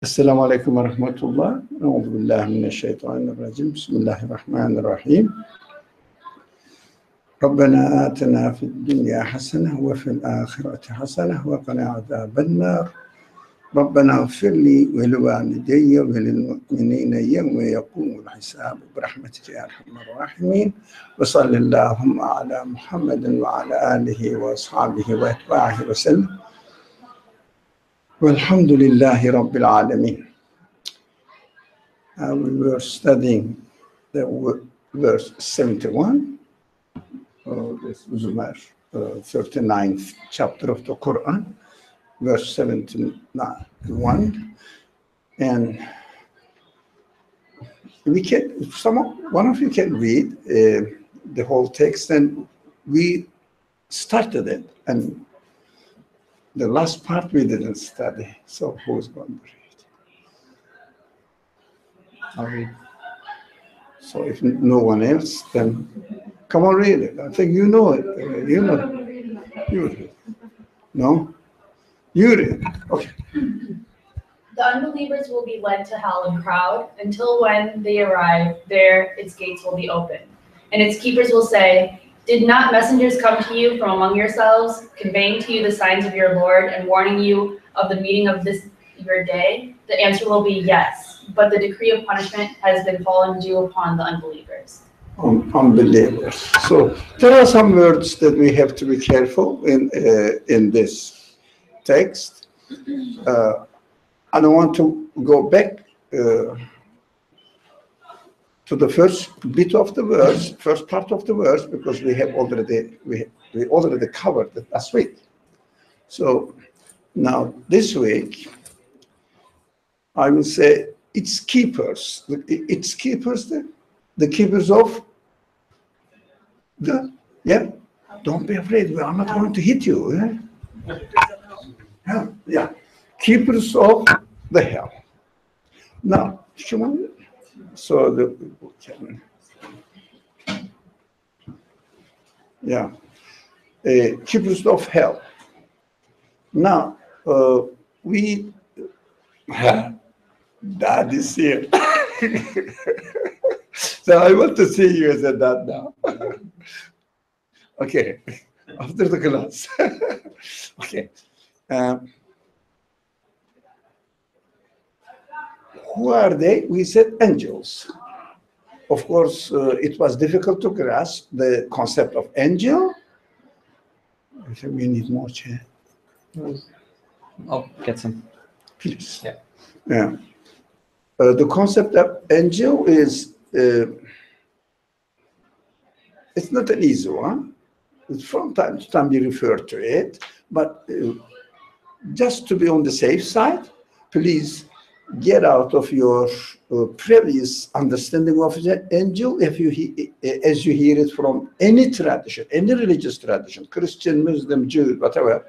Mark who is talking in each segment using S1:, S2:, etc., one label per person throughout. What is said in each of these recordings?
S1: Assalamu alaikum wa rahmatullah. A'udhu billahi minash shaitanir rajim. Bismillahir rahmanir rahim. ربنا آتنا في الدنيا حسنة وفي الآخرة حسنة وقنا عذاب النار ربنا اغفر لي ولوالدي وللمؤمنين يوم يقوم الحساب برحمتك يا أرحم الراحمين وصل اللهم على محمد وعلى آله وأصحابه وأتباعه وسلم والحمد لله رب العالمين. We were studying the verse 71. This was the 39th chapter of the Qur'an, verse 71. And we can, one of you can read the whole text, and we started it, and the last part we didn't study. So who's going to read?
S2: I'll read.
S1: So if no one else, then come on, read it. I think you know it. You know it. You read it. No? You read it. Okay.
S3: The unbelievers will be led to hell in crowd until when they arrive there, its gates will be open. And its keepers will say, "Did not messengers come to you from among yourselves, conveying to you the signs of your Lord and warning you of the meeting of this your day?" The answer will be yes, but the decree of punishment has been fallen due upon the unbelievers.
S1: Unbelievers. So there are some words that we have to be careful in this text. I don't want to go back to the first bit of the verse, first part of the verse, because we already covered it last week. So now this week, I will say its keepers. Its keepers, the keepers of the, yeah. Don't be afraid. We are not going to hit you. Yeah. Yeah. Keepers of the hell. Now, so keepers of hell. Now, Dad is here. So I want to see you as a dad now. Okay, after the class. Okay. Who are they? We said angels. Of course, it was difficult to grasp the concept of angel. I think we need more chair.
S2: I'll get some.
S1: Please.
S2: Yeah.
S1: Yeah. The concept of angel is, it's not an easy one. From time to time we refer to it, but just to be on the safe side, please get out of your previous understanding of the angel as you hear it from any tradition, any religious tradition, Christian, Muslim, Jew, whatever.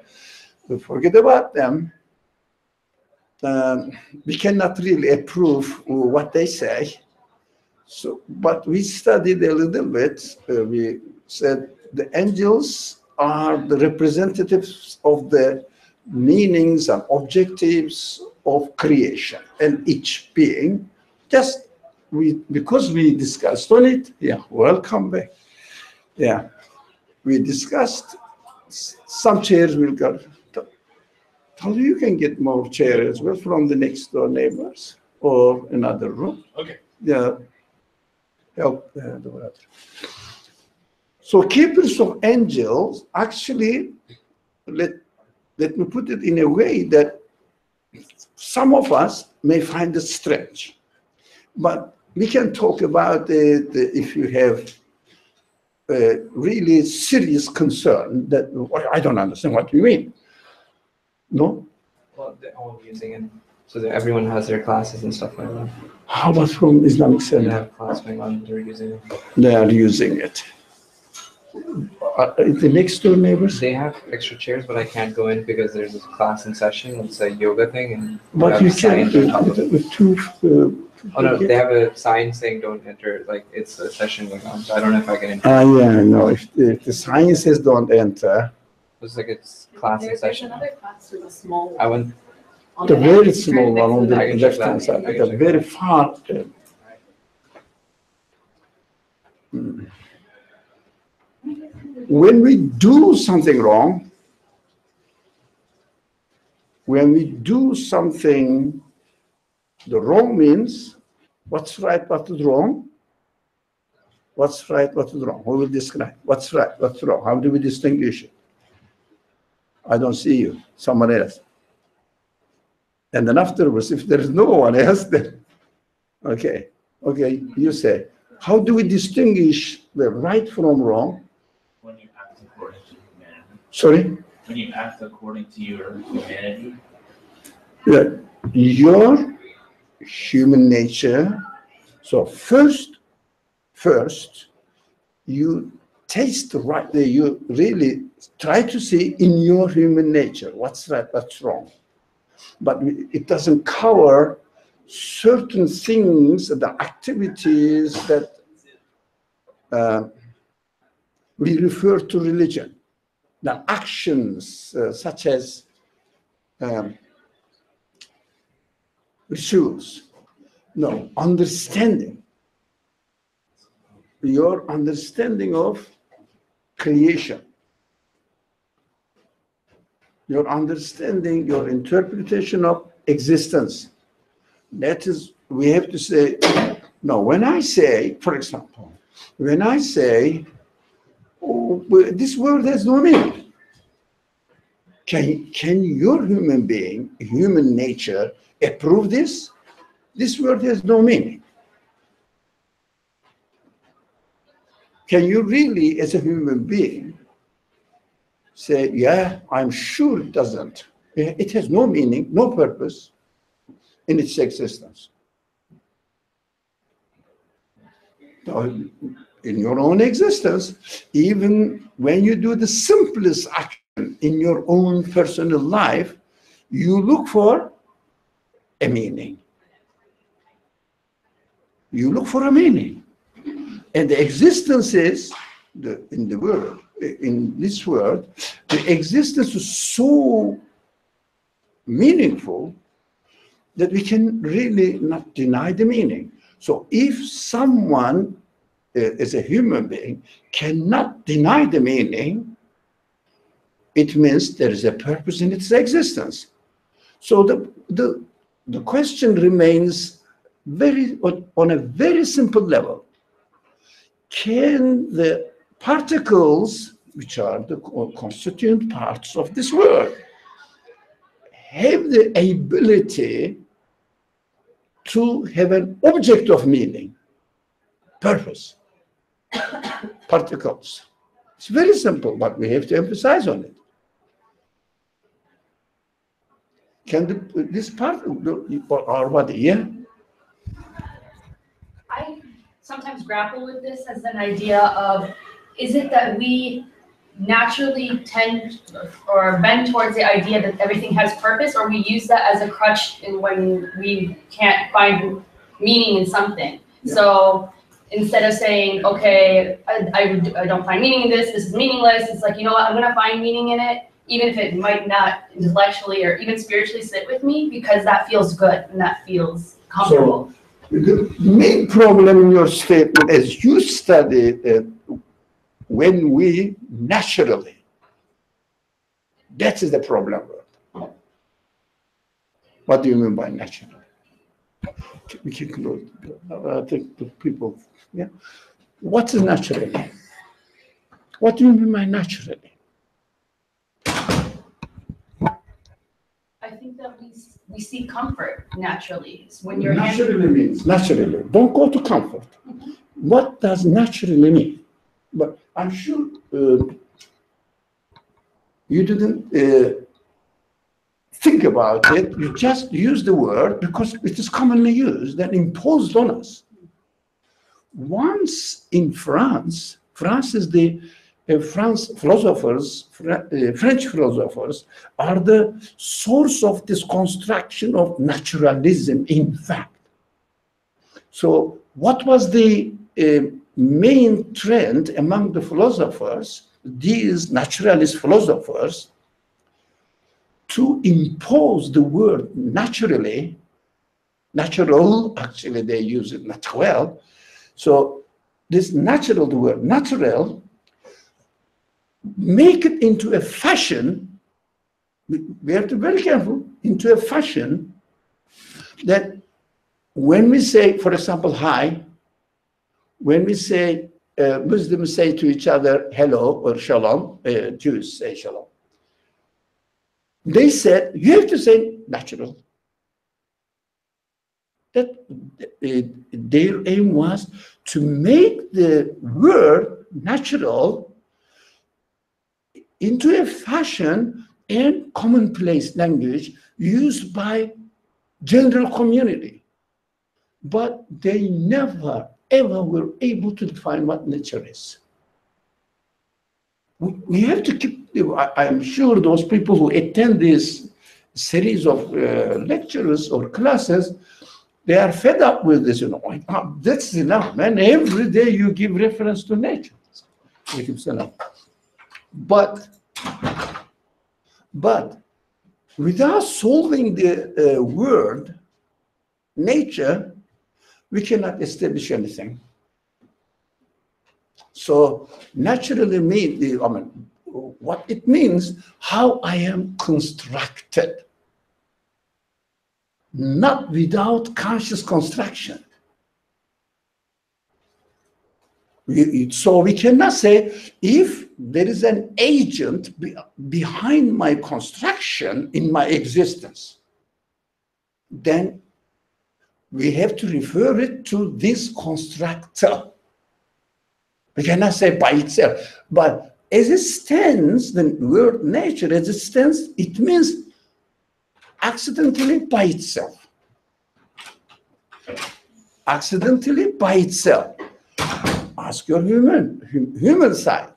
S1: Forget about them. We cannot really approve what they say. So, but we studied a little bit. We said the angels are the representatives of the meanings and objectives of creation, and each being, because we discussed on it. Yeah, welcome back. Yeah, we discussed some chairs will go. You can get more chairs as well from the next door neighbors or another room.
S2: Okay.
S1: Yeah. Help the brother. So keepers of angels, actually, let me put it in a way that some of us may find it strange. But we can talk about it if you have a really serious concern that I don't understand what you mean. No?
S2: Well, they're all using it. So that everyone has their classes and stuff like that.
S1: How about from Islamic
S2: They
S1: Center?
S2: have class going on, they're using it.
S1: They are using it. The next door neighbors?
S2: They have extra chairs, but I can't go in because there's a class in session. It's a yoga thing. And
S1: But you can, with two...
S2: Oh no, they have a sign saying don't enter, like it's a session going on, so I don't know if I can enter.
S1: Yeah, no, if the sign says don't enter.
S2: It's like it's class in
S3: There's
S2: session.
S3: another class with a small
S2: I went
S1: The very small one on the left-hand side, the very far. When we do something wrong, the wrong means what's right, what is wrong. What's right, what is wrong? Who will describe? What's right, what's wrong? How do we distinguish it? I don't see you, someone else. And then afterwards, if there is no one else, then, okay, you say, how do we distinguish the right from wrong?
S4: When you act according to humanity.
S1: Sorry?
S4: When you act according to your humanity.
S1: Yeah, your human nature. So first, you taste right there. You really try to see in your human nature what's right, what's wrong. But it doesn't cover certain things, the activities that we refer to religion, the actions such as rituals. No, understanding. Your understanding of creation. Your understanding, your interpretation of existence. That is, we have to say, no, when I say, for example, when I say, oh, this word has no meaning. Can your human being, human nature, approve this? This word has no meaning. Can you really, as a human being, say, yeah, I'm sure it doesn't. It has no meaning, no purpose in its existence. So in your own existence, even when you do the simplest action in your own personal life, you look for a meaning. You look for a meaning. And the existence is, in the world, in this world, the existence is so meaningful that we can really not deny the meaning. So if someone, as a human being, cannot deny the meaning, it means there is a purpose in its existence. So the question remains on a very simple level. Can the particles, which are the constituent parts of this world, have the ability to have an object of meaning, purpose? Particles. It's very simple, but we have to emphasize on it. Can this part of our body, yeah?
S3: I sometimes grapple with this as an idea of, is it that we naturally tend or bend towards the idea that everything has purpose, or we use that as a crutch when we can't find meaning in something? Yeah. So instead of saying, okay, I don't find meaning in this is meaningless, it's like, you know what, I'm gonna find meaning in it, even if it might not intellectually or even spiritually sit with me, because that feels good and that feels comfortable.
S1: So, the main problem in your statement, as you study when we naturally, that is the problem. What do you mean by naturally? We can close. I think the people, yeah. What is naturally? What do you mean by naturally?
S3: I think that we see comfort naturally. It's when you're
S1: naturally means naturally. Don't go to comfort. Mm-hmm. What does naturally mean? But I'm sure you didn't think about it. You just use the word because it is commonly used and imposed on us. Once in France is the French philosophers are the source of this construction of naturalism, in fact. So what was the main trend among the philosophers, these naturalist philosophers? to impose the word naturally, natural, actually they use it natural. So this natural, the word natural, make it into a fashion, we have to be very careful, into a fashion that when we say, for example, hi, when we say, Muslims say to each other, hello or shalom, Jews say shalom. They said, you have to say natural. That their aim was to make the word natural into a fashion and commonplace language used by general community. But they never, ever were able to define what nature is. We have to keep, I'm sure those people who attend this series of lectures or classes, they are fed up with this, that's enough, man. Every day you give reference to nature. But without solving the word nature, we cannot establish anything. So naturally means, what it means, how I am constructed. Not without conscious construction. So we cannot say, if there is an agent behind my construction in my existence, then we have to refer it to this constructor. We cannot say by itself. But as it stands, the word nature, as it stands, it means accidentally by itself. Accidentally by itself. Ask your human side.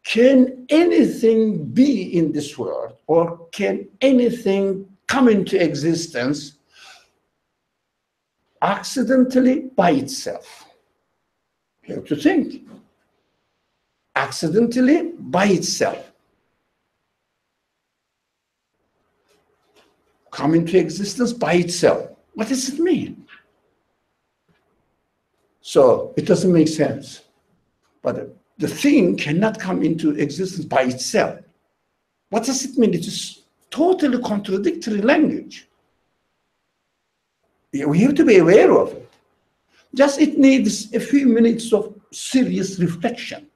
S1: Can anything be in this world, or can anything come into existence accidentally by itself? You have to think. Accidentally by itself. Come into existence by itself. What does it mean? So it doesn't make sense. But the thing cannot come into existence by itself. What does it mean? It is totally contradictory language. We have to be aware of it. Just it needs a few minutes of serious reflection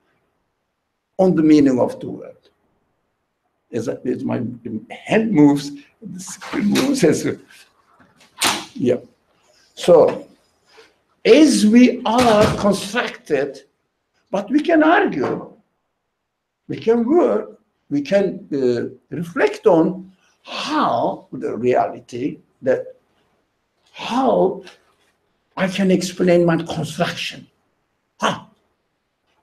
S1: on the meaning of the word. As my hand moves, the screen moves as well. Yeah. So, as we are constructed, but we can argue, we can work, we can reflect on how the reality, that how I can explain my construction. How?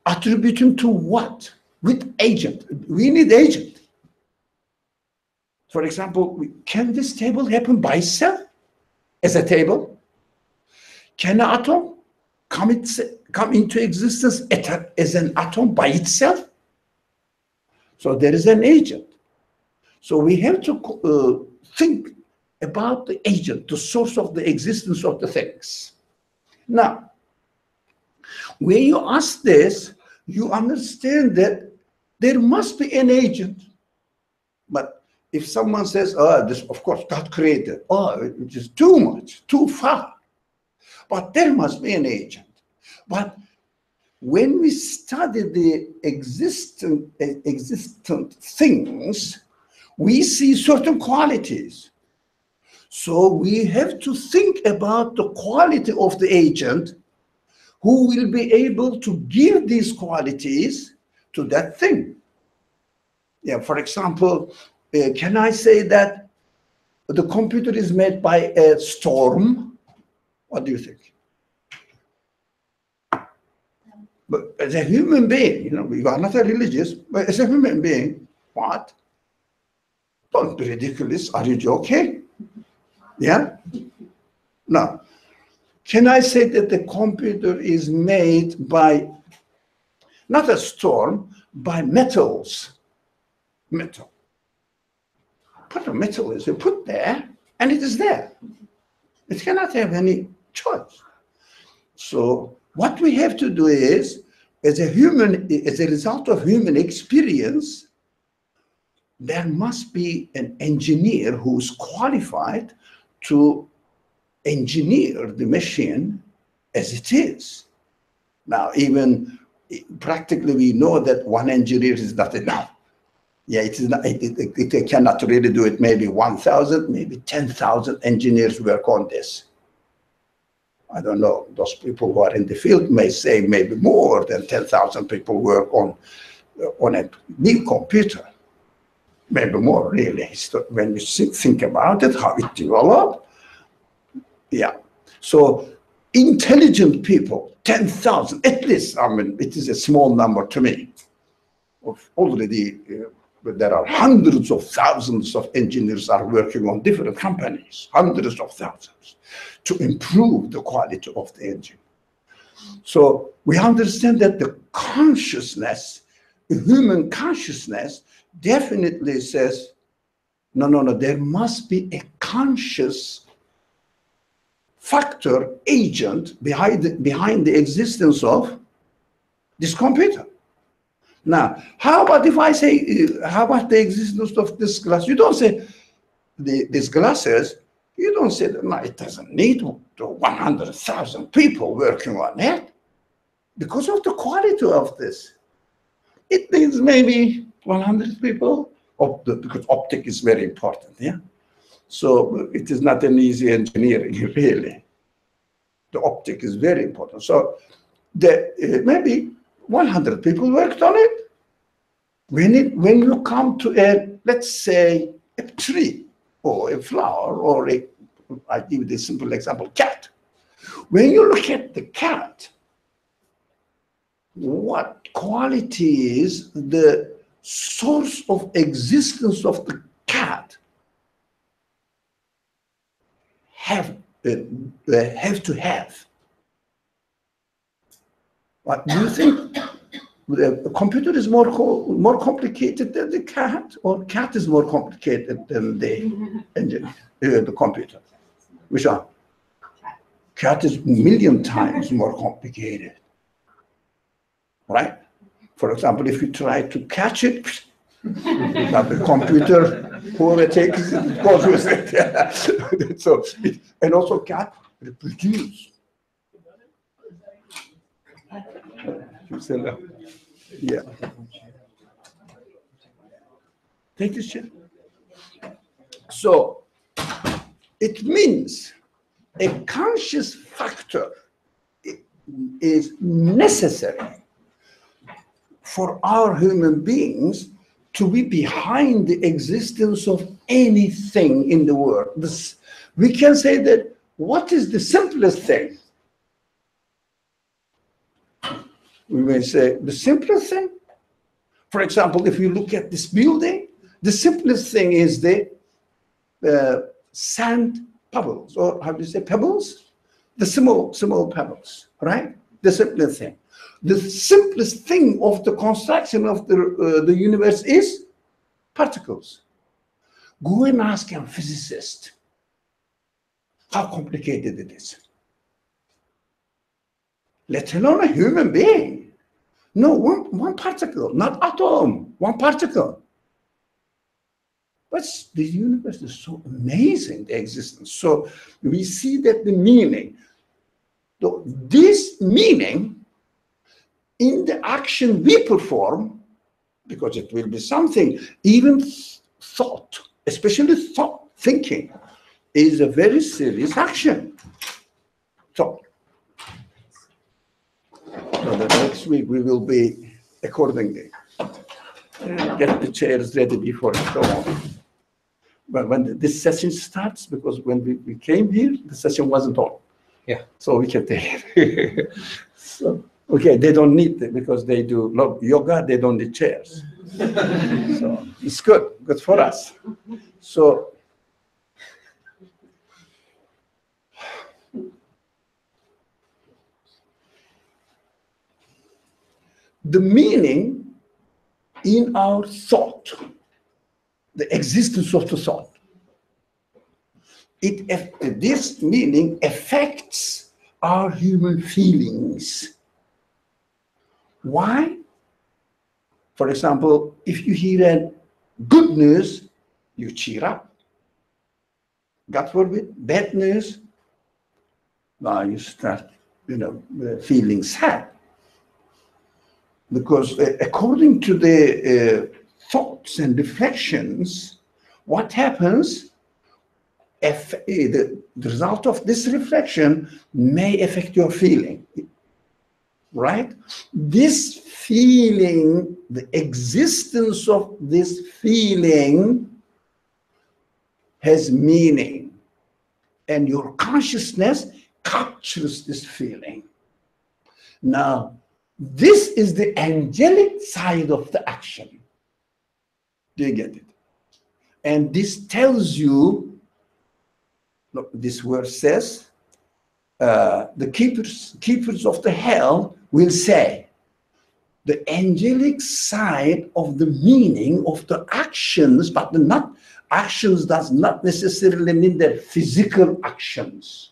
S1: Attributing to what? With agent. We need agent. For example, can this table happen by itself as a table? Can an atom come into existence as an atom by itself? So there is an agent. So we have to think about the agent, the source of the existence of the things. Now, when you ask this, you understand that there must be an agent. But if someone says, oh, this, of course, God created, oh, it is too much, too far. But there must be an agent. But when we study the existent things, we see certain qualities. So we have to think about the quality of the agent who will be able to give these qualities to that thing. Yeah, for example, can I say that the computer is made by a storm? What do you think? But as a human being, you are not a religious, but as a human being, what? Don't be ridiculous. Are you joking? Yeah? Now, can I say that the computer is made by, not a storm, by metals? Metal. part of metal is put there, and it is there. It cannot have any choice. So what we have to do is, as a result of human experience, there must be an engineer who's qualified to engineer the machine as it is. Now, even practically, we know that one engineer is not enough. Yeah, it is not. It cannot really do it. Maybe 1,000, maybe 10,000 engineers work on this. I don't know. Those people who are in the field may say maybe more than 10,000 people work on a big computer. Maybe more, really. When you think about it, how it developed. Yeah. So intelligent people, 10,000 at least. I mean, it is a small number to me. Already, there are hundreds of thousands of engineers are working on different companies, hundreds of thousands, to improve the quality of the engine. So we understand that the consciousness, the human consciousness, definitely says, no, there must be a conscious factor, agent behind the existence of this computer. Now, how about if I say, how about the existence of this glass? You don't say these glasses, you don't say, no, it doesn't need 100,000 people working on it because of the quality of this. It needs maybe 100 people, because optic is very important, yeah? So it is not an easy engineering, really. The optic is very important. So maybe 100 people worked on it. When you come to let's say, a tree or a flower or I give you this simple example, cat. When you look at the cat, what quality is the source of existence of the cat have to have? What do you think? The computer is more complicated than the cat, or cat is more complicated than the engine, the computer? Which one? Cat is a million times more complicated, right? For example, if you try to catch it, that the computer, whoever takes it, goes with it. So, and also cat reproduce. Yeah. Take this chair. So it means a conscious factor is necessary for our human beings to be behind the existence of anything in the world. We can say that what is the simplest thing? We may say the simplest thing. For example, if you look at this building, the simplest thing is the sand pebbles, or how do you say pebbles? The small pebbles, right? The simplest thing. The simplest thing of the construction of the universe is particles. Go and ask a physicist how complicated it is. Let alone a human being. No, one particle, not atom, one particle. But the universe is so amazing, the existence. So we see that the meaning, this meaning in the action we perform, because it will be something, even thought, especially thought, thinking, is a very serious action. So the next week we will be accordingly. Get the chairs ready before it goes on. But when this session starts, because when we came here, the session wasn't on.
S2: Yeah.
S1: So we can take it. So, okay, they don't need it because they do yoga, they don't need chairs. So it's good for us. So the meaning in our thought the existence of the thought. This meaning affects our human feelings. Why? For example, if you hear a good news, you cheer up. God forbid, bad news, now you start, feeling sad. Because according to the thoughts and reflections, what happens? The result of this reflection may affect your feeling, right? This feeling, the existence of this feeling has meaning, and your consciousness captures this feeling. Now, this is the angelic side of the action. Do you get it? And this tells you, look, this verse says, the keepers of the hell will say, the angelic side of the meaning of the actions, but actions does not necessarily mean their physical actions.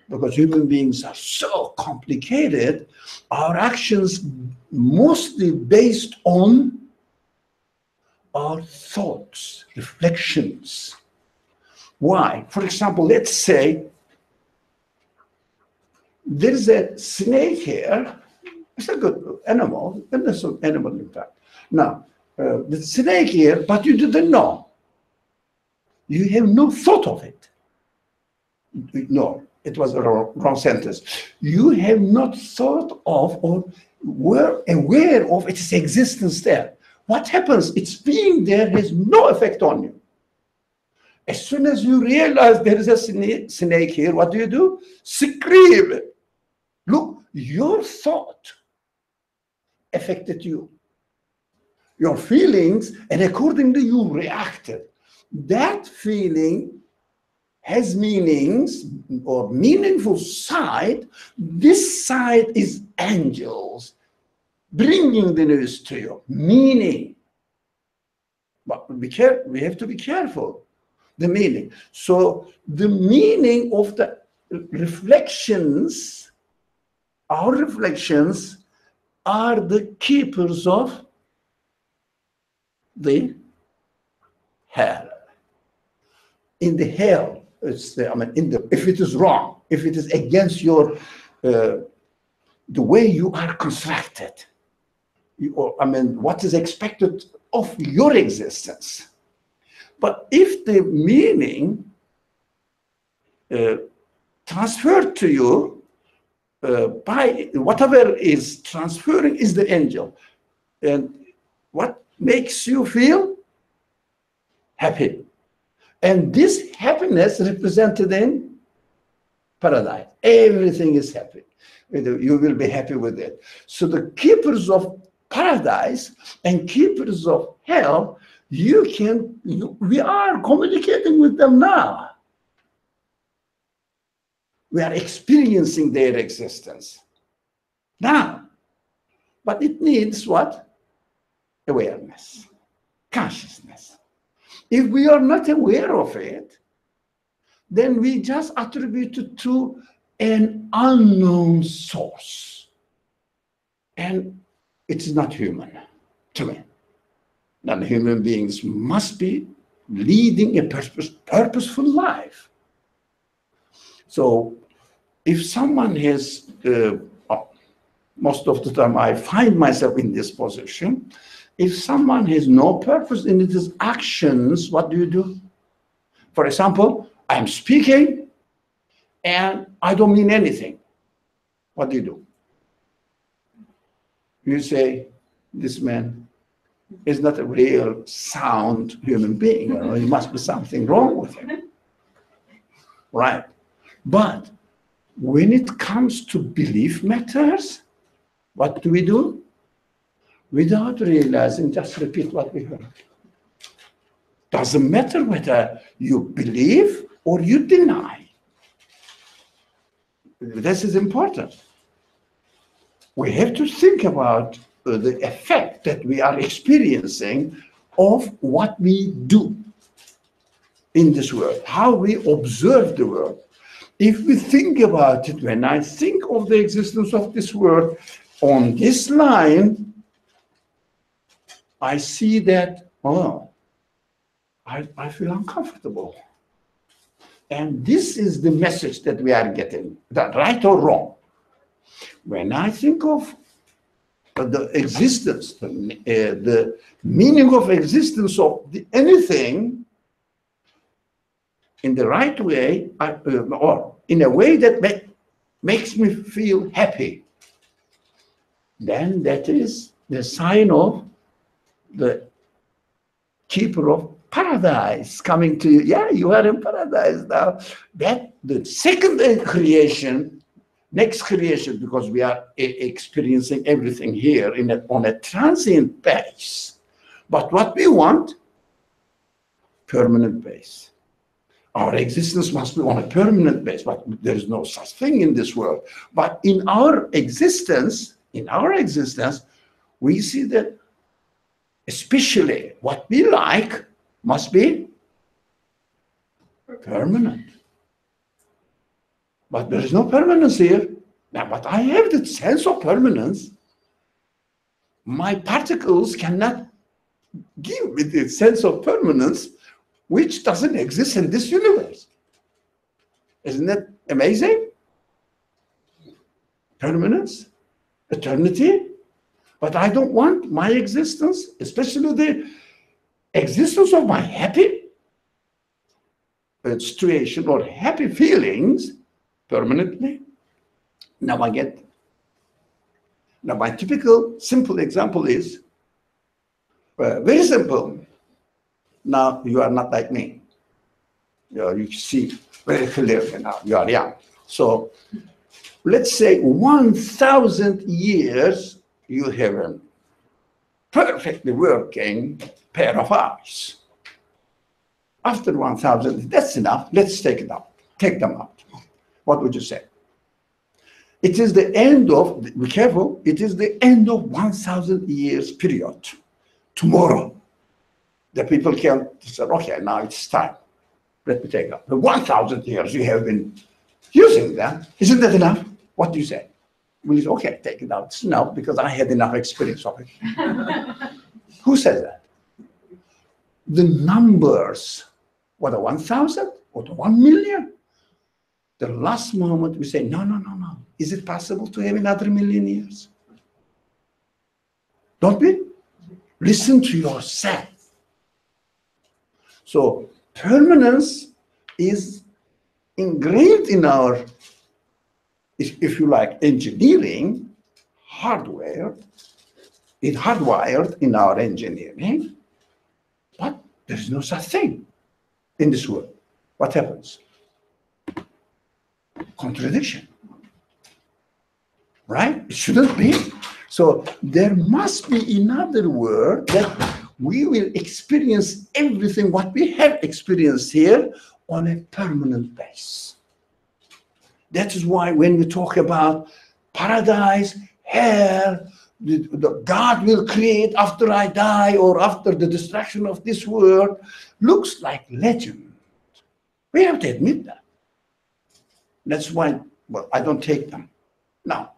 S1: Because human beings are so complicated, our actions mostly based on our thoughts, reflections. Why? For example, let's say there's a snake here. It's a good animal, and there's an animal in fact. Now, the snake here, but you didn't know. You have no thought of it. No, it was a wrong sentence. You have not thought of or were aware of its existence there. What happens? Its being there has no effect on you. As soon as you realize there is a snake here, what do? Scream. Look, your thought affected you. Your feelings, and accordingly you reacted. That feeling has meanings or meaningful side. This side is angels bringing the news to you, meaning. But we have to be careful, the meaning. So the meaning of the reflections, our reflections, are the keepers of the hell. In the hell, if it is wrong, if it is against your the way you are constructed, what is expected of your existence. But if the meaning transferred to you by whatever is transferring is the angel, and what makes you feel happy. And this happiness represented in paradise. Everything is happy. You will be happy with it. So the keepers of paradise and keepers of hell, we are communicating with them now. We are experiencing their existence now. But it needs what? Awareness, consciousness. If we are not aware of it, then we just attribute it to an unknown source. And it is not human to me. Then human beings must be leading a purposeful life. So if someone has, most of the time I find myself in this position, if someone has no purpose in his actions, what do? For example, I'm speaking and I don't mean anything. What do? You say, this man is not a real sound human being. There must be something wrong with him. Right. But when it comes to belief matters, what do? Without realizing, just repeat what we heard. Doesn't matter whether you believe or you deny. This is important. We have to think about the effect that we are experiencing of what we do in this world, how we observe the world. If we think about it, when I think of the existence of this world on this line, I see that, oh, I feel uncomfortable. And this is the message that we are getting, that right or wrong. When I think of the existence, the meaning of existence of anything in the right way, or in a way that makes me feel happy, then that is the sign of the keeper of paradise coming to you. Yeah, you are in paradise now. That the second creation, next creation, because we are experiencing everything here on a transient base. But what we want, permanent base. Our existence must be on a permanent base, but there is no such thing in this world. But in our existence, we see that especially what we like must be permanent. But there is no permanence here. Now, but I have the sense of permanence. My particles cannot give me the sense of permanence, which doesn't exist in this universe. Isn't that amazing? Permanence, eternity. But I don't want my existence, especially the existence of my happy situation or happy feelings, permanently. Now my typical simple example is very simple. Now you are not like me. You see very clearly now. You are young. So let's say 1,000 years you have a perfectly working pair of eyes. After 1,000, that's enough. Let's take it out. Take them out. What would you say? It is the end of, be careful, it is the end of 1,000 years period. Tomorrow, the people can say, okay, now it's time. Let me take up. The 1,000 years you have been using that. Isn't that enough? What do you say? Well, it's okay, take it out. It's enough because I had enough experience of it. Who says that? The numbers, whether 1,000 or 1 million, the last moment we say, no. Is it possible to have another 1,000,000 years? Don't we? Listen to yourself. So permanence is engraved in our, if you like, engineering, hardware. It's hardwired in our engineering, but there is no such thing in this world. What happens? Contradiction. Right? It shouldn't be. So there must be another world that we will experience everything what we have experienced here on a permanent base. That is why when we talk about paradise, hell, the God will create after I die or after the destruction of this world, looks like legend. We have to admit that. That's why, well, I don't take them. Now,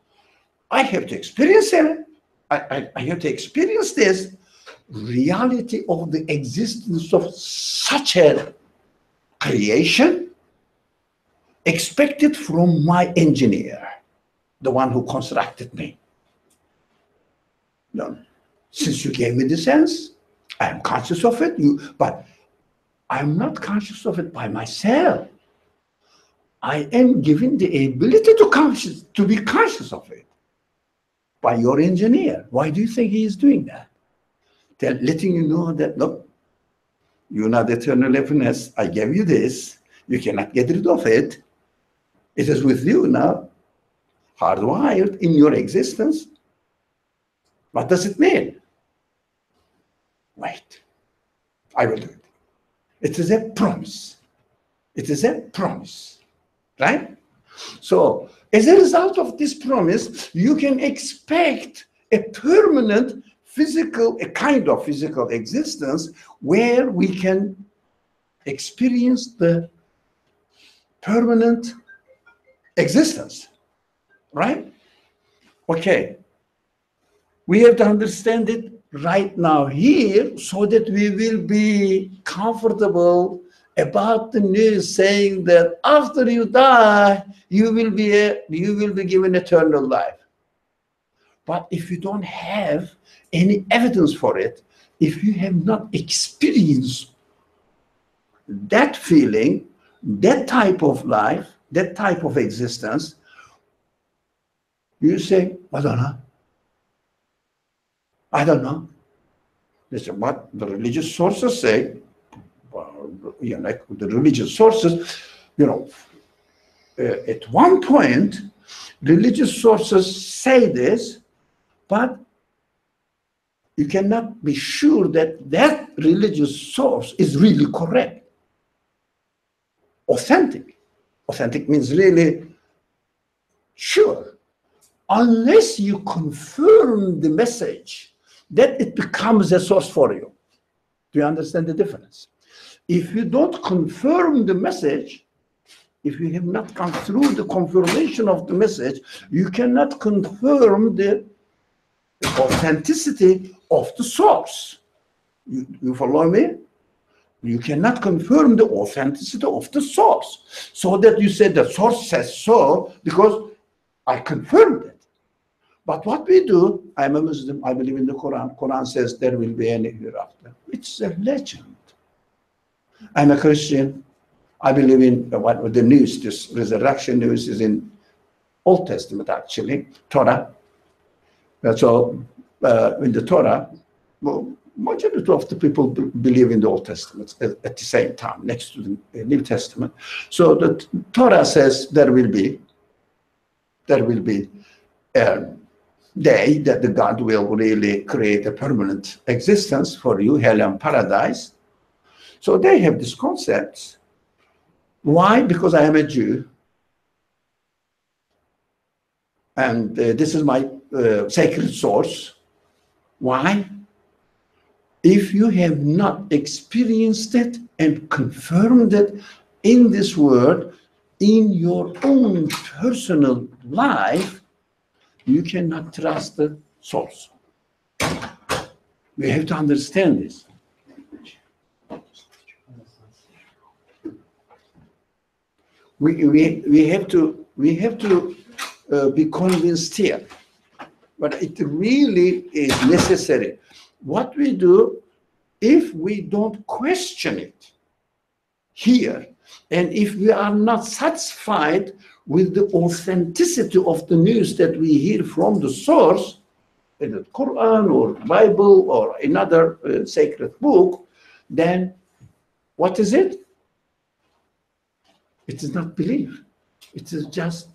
S1: I have to experience it. I have to experience this reality of the existence of such a creation expected from my engineer, the one who constructed me. No, since you gave me the sense, I am conscious of it, but I'm not conscious of it by myself. I am given the ability to be conscious of it by your engineer. Why do you think he is doing that? Letting you know that, look, you're not eternal happiness. I gave you this. You cannot get rid of it. It is with you now, hardwired in your existence. What does it mean? Wait, I will do it. It is a promise. It is a promise, right? So as a result of this promise, you can expect a permanent physical, a kind of physical existence where we can experience the permanent existence, right? Okay. We have to understand it right now here so that we will be comfortable about the news saying that after you die, you will be given eternal life. But if you don't have any evidence for it, if you have not experienced that feeling, that type of life, that type of existence, you say, I don't know. I don't know. Listen, what the religious sources say, like the religious sources, at one point, religious sources say this, but you cannot be sure that that religious source is really correct. Authentic. Authentic means really sure. Unless you confirm the message, that it becomes a source for you. Do you understand the difference? If you don't confirm the message, if you have not gone through the confirmation of the message, you cannot confirm the authenticity of the source. You follow me? You cannot confirm the authenticity of the source. So that you say the source says so because I confirmed it. But what we do, I'm a Muslim, I believe in the Quran. Quran says there will be an hereafter. It's a legend. I'm a Christian. I believe in what the news, this resurrection news is in Old Testament actually, Torah. So in the Torah, well, majority of the people believe in the Old Testament at the same time, next to the New Testament. So the Torah says there will be a day that the God will really create a permanent existence for you, hell and paradise. So they have these concepts. Why? Because I am a Jew. And this is my sacred source. Why? If you have not experienced it and confirmed it in this world, in your own personal life, you cannot trust the source. We have to understand this. We have to be convinced here, but it really is necessary. What we do, if we don't question it here, and if we are not satisfied with the authenticity of the news that we hear from the source, in the Quran or Bible or another sacred book, then what is it? It is not belief. It is just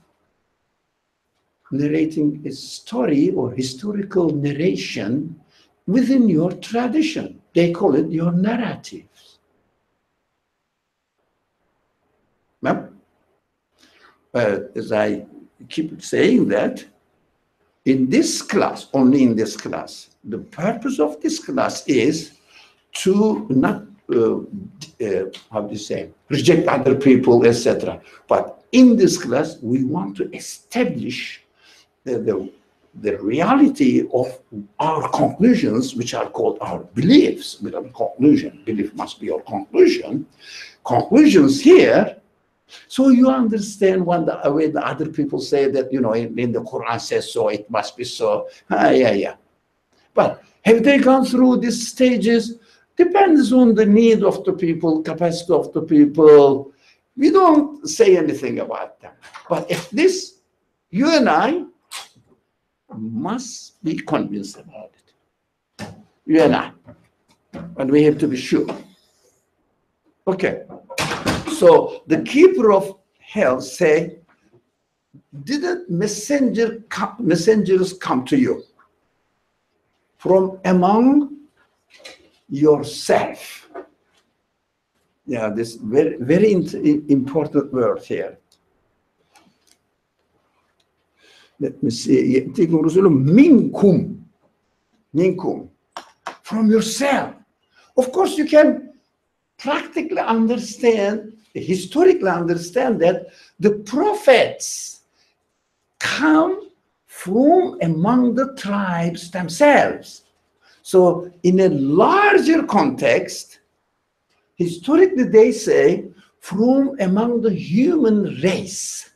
S1: narrating a story or historical narration within your tradition. They call it your narratives. Well, as I keep saying that, in this class, only in this class, the purpose of this class is to not, how do you say, reject other people, etc. But in this class, we want to establish the reality of our conclusions, which are called our beliefs. Without conclusion, belief must be your conclusion. Conclusions here, so you understand when the other people say that, in the Quran says so, it must be so. Yeah. But have they gone through these stages? Depends on the need of the people, capacity of the people. We don't say anything about them. But if this, you and I must be convinced about it. You and I. And we have to be sure. Okay. So the keeper of hell say, didn't messengers come to you from among yourself? Yeah, this very, very important word here. Let me see. يأتيكم رسل منكم. minkum, from yourself. Of course, you can practically understand, historically understand that the prophets come from among the tribes themselves. So in a larger context, historically they say from among the human race,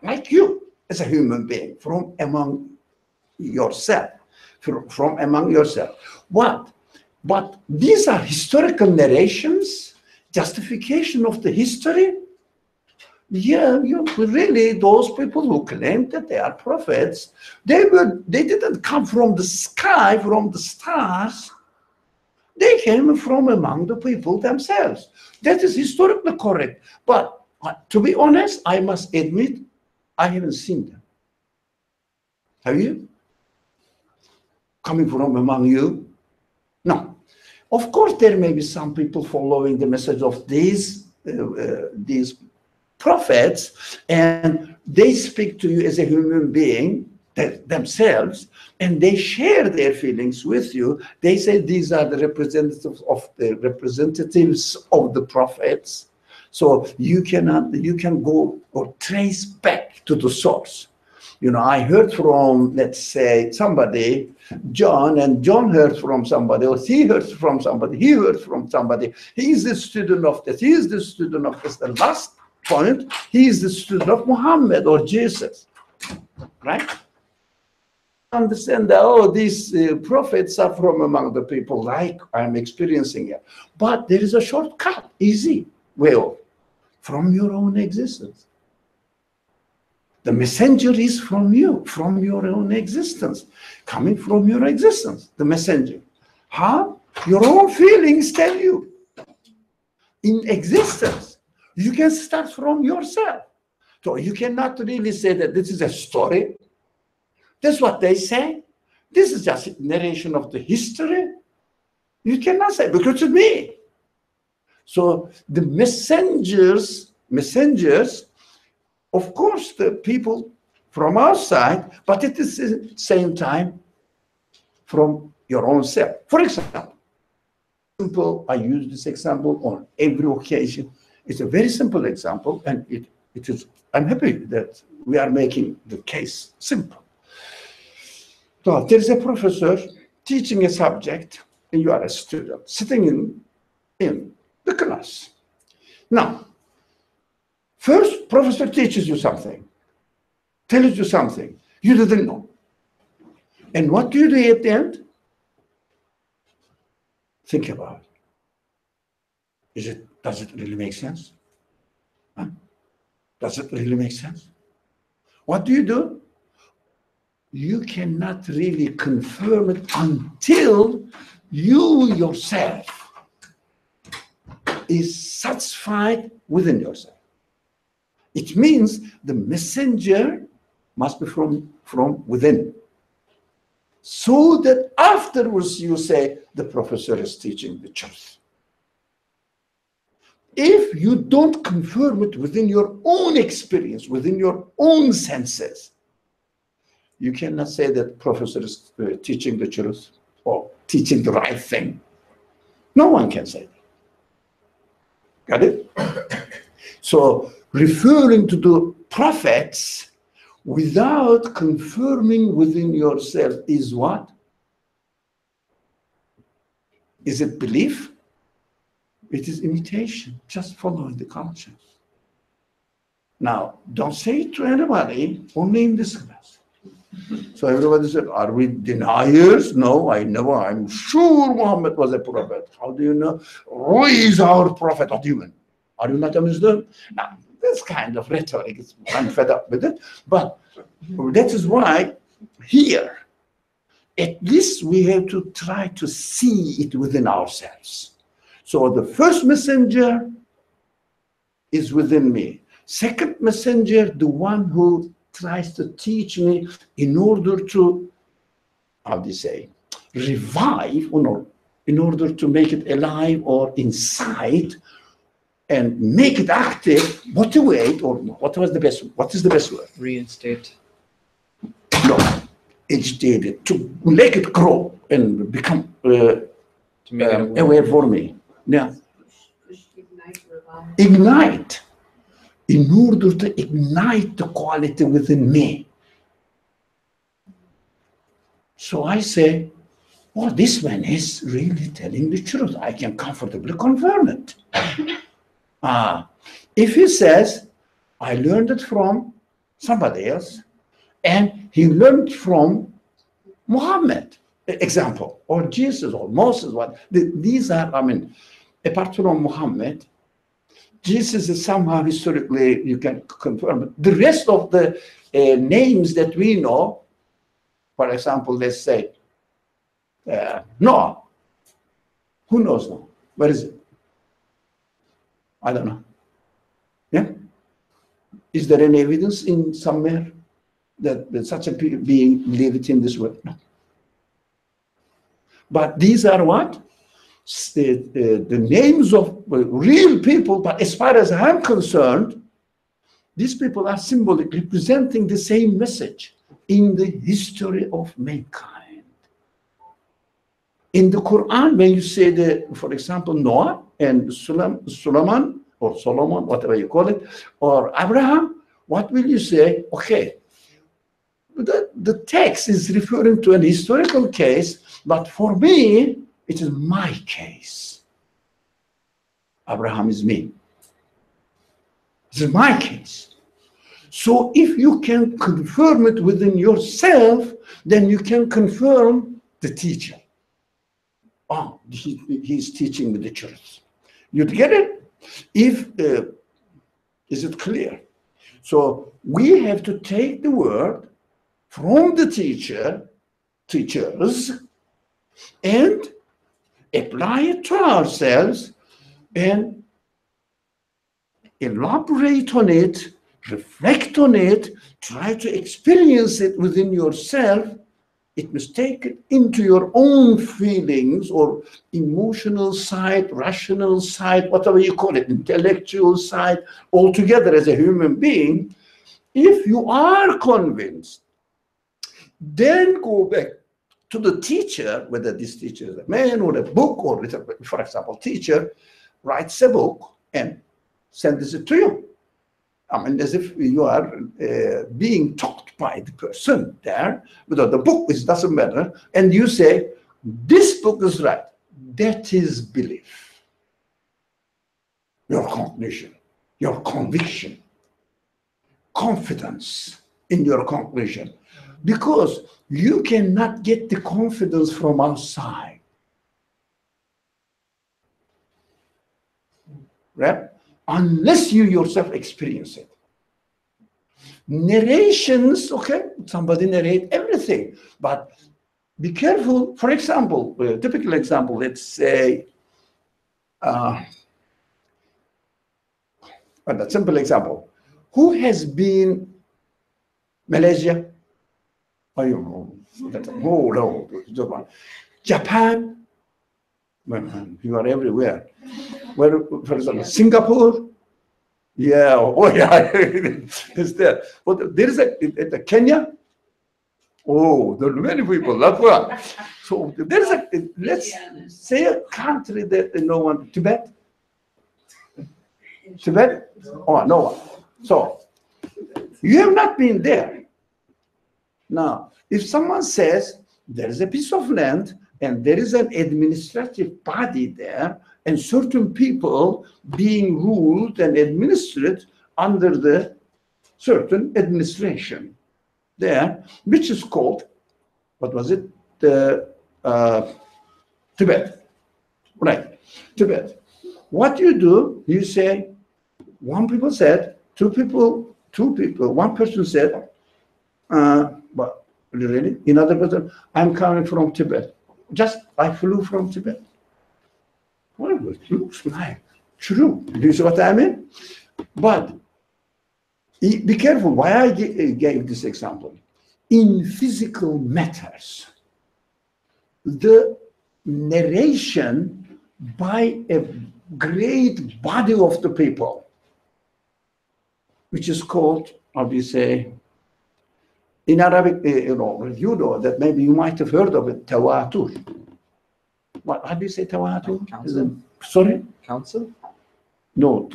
S1: like you as a human being, from among yourself, from among yourself. What? But these are historical narrations, justification of the history. Yeah, really, those people who claim that they are prophets, they didn't come from the sky, from the stars. They came from among the people themselves. That is historically correct. But to be honest, I must admit, I haven't seen them. Have you? Coming from among you? No. Of course, there may be some people following the message of these prophets, and they speak to you as a human being themselves, and they share their feelings with you. They say these are the representatives of the prophets. So you can go or trace back to the source. You know, I heard from, let's say, somebody, John, and John heard from somebody, or he heard from somebody, he heard from somebody. He is the student of this, he is the student of this. The last point, he is the student of Muhammad or Jesus, right? Understand that, oh, these prophets are from among the people like I'm experiencing here. But there is a shortcut, easy way of, from your own existence. The messenger is from you, from your own existence, coming from your existence, the messenger. How? Your own feelings tell you. In existence, you can start from yourself. So you cannot really say that this is a story. That's what they say. This is just a narration of the history. You cannot say, because it's me. So the messengers, of course, the people from outside, but at the same time, from your own self. For example, I use this example on every occasion. It's a very simple example, and it is. I'm happy that we are making the case simple. So there is a professor teaching a subject, and you are a student sitting in the class. Now, first, professor teaches you something, tells you something you didn't know. And what do you do at the end? Think about it. Does it really make sense? Huh? Does it really make sense? What do you do? You cannot really confirm it until you yourself is satisfied within yourself. It means the messenger must be from within. So that afterwards you say, the professor is teaching the truth. If you don't confirm it within your own experience, within your own senses, you cannot say that professor is teaching the truth or teaching the right thing. No one can say that. Got it? So, referring to the prophets without confirming within yourself is what? Is it belief? It is imitation, just following the culture. Now, don't say it to anybody, only in this class. So everybody said, are we deniers? No, I'm sure Muhammad was a prophet. How do you know? Who is our prophet? What do you mean? Are you not a Muslim? Now, this kind of rhetoric, I'm fed up with it. But that is why here, at least we have to try to see it within ourselves. So the first messenger is within me. Second messenger, the one who tries to teach me in order to, how do you say, revive, or no, in order to make it alive or incite and make it active, motivate, or what is the best word?
S2: Reinstate.
S1: No, agitated, to make it grow and become
S2: To make it
S1: aware for me. Now, ignite, in order to ignite the quality within me. So I say, oh, this man is really telling the truth. I can comfortably confirm it. If he says, I learned it from somebody else, and he learned from Muhammad, example, or Jesus, or Moses, these are, I mean, apart from Muhammad, Jesus is somehow historically, you can confirm it. The rest of the names that we know, for example, let's say, Noah. Who knows Noah? Where is it? I don't know. Yeah? Is there any evidence in somewhere that such a being lived in this world? No. But these are what? The names of real people, but as far as I'm concerned, these people are symbolic, representing the same message in the history of mankind. In the Quran, when you say, for example, Noah and Solomon, or Solomon, whatever you call it, or Abraham, what will you say? Okay, the text is referring to an historical case, but for me, it is my case. Abraham is me. This is my case. So if you can confirm it within yourself, then you can confirm the teacher. Oh, he's teaching with the truth. You get it? Is it clear? So we have to take the word from the teachers, and apply it to ourselves and elaborate on it, reflect on it, try to experience it within yourself. It must take it into your own feelings or emotional side, rational side, whatever you call it, intellectual side, altogether as a human being. If you are convinced, then go back to the teacher, whether this teacher is a man or a book, or, for example, teacher writes a book and sends it to you. I mean, as if you are being taught by the person there, without the book, it doesn't matter, and you say, this book is right. That is belief. Your cognition, your conviction, confidence in your conclusion. Because you cannot get the confidence from outside. Right? Unless you yourself experience it. Narrations, okay, somebody narrate everything, but be careful. For example, a typical example, let's say, a simple example. Who has been Malaysia? Oh, no. Japan? You are everywhere. Where, for example, Singapore? Yeah, oh yeah, it's there. But there is a Kenya? Oh, there are many people. That's one. So there is let's say a country that no one, Tibet? Tibet? Oh, no one. So you have not been there. Now, if someone says there is a piece of land and there is an administrative body there and certain people being ruled and administered under the certain administration there, which is called, what was it? Tibet. Right, Tibet. What you do, you say, one person said, two people, one person said, but really, another person, I'm coming from Tibet. I flew from Tibet. Well, it looks like true. Do you see what I mean? But be careful why I gave this example. In physical matters, the narration by a great body of the people, which is called, how do you say, In Arabic, you know that maybe you might have heard of it, tawatur. How do you say tawatur?
S2: Council?
S1: Sorry?
S2: Council?
S1: No.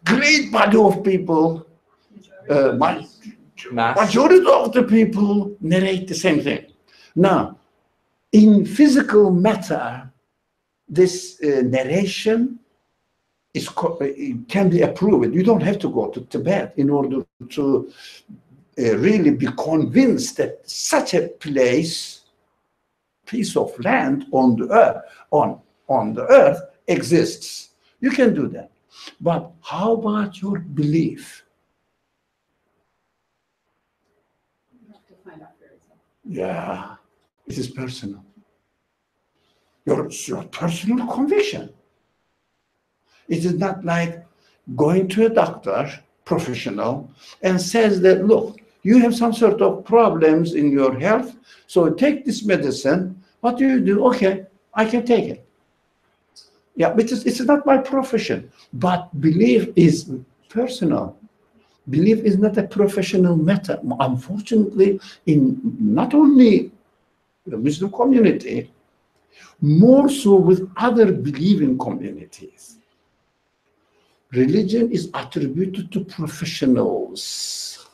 S1: Great body of people, majority of the people narrate the same thing. Now, in physical matter, this narration it can be approved. You don't have to go to Tibet in order to really be convinced that such a piece of land on the earth exists. You can do that. But how about your belief?
S3: You have to find out for yourself.
S1: Yeah, it is personal. Your personal conviction. It is not like going to a doctor, professional, and says that, look, you have some sort of problems in your health, so take this medicine. What do you do? Okay, I can take it. Yeah, but it's not my profession. But belief is personal. Belief is not a professional matter. Unfortunately, in not only the Muslim community, more so with other believing communities. Religion is attributed to professionals.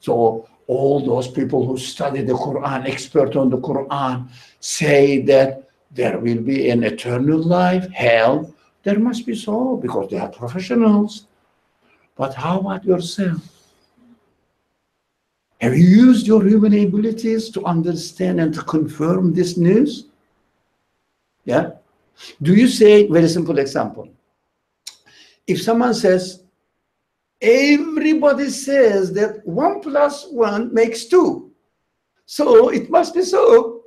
S1: So all those people who study the Quran, expert on the Quran, say that there will be an eternal life, hell. There must be so, because they are professionals. But how about yourself? Have you used your human abilities to understand and to confirm this news? Yeah? Do you say, very simple example, if someone says, everybody says that 1 + 1 makes 2, so it must be so.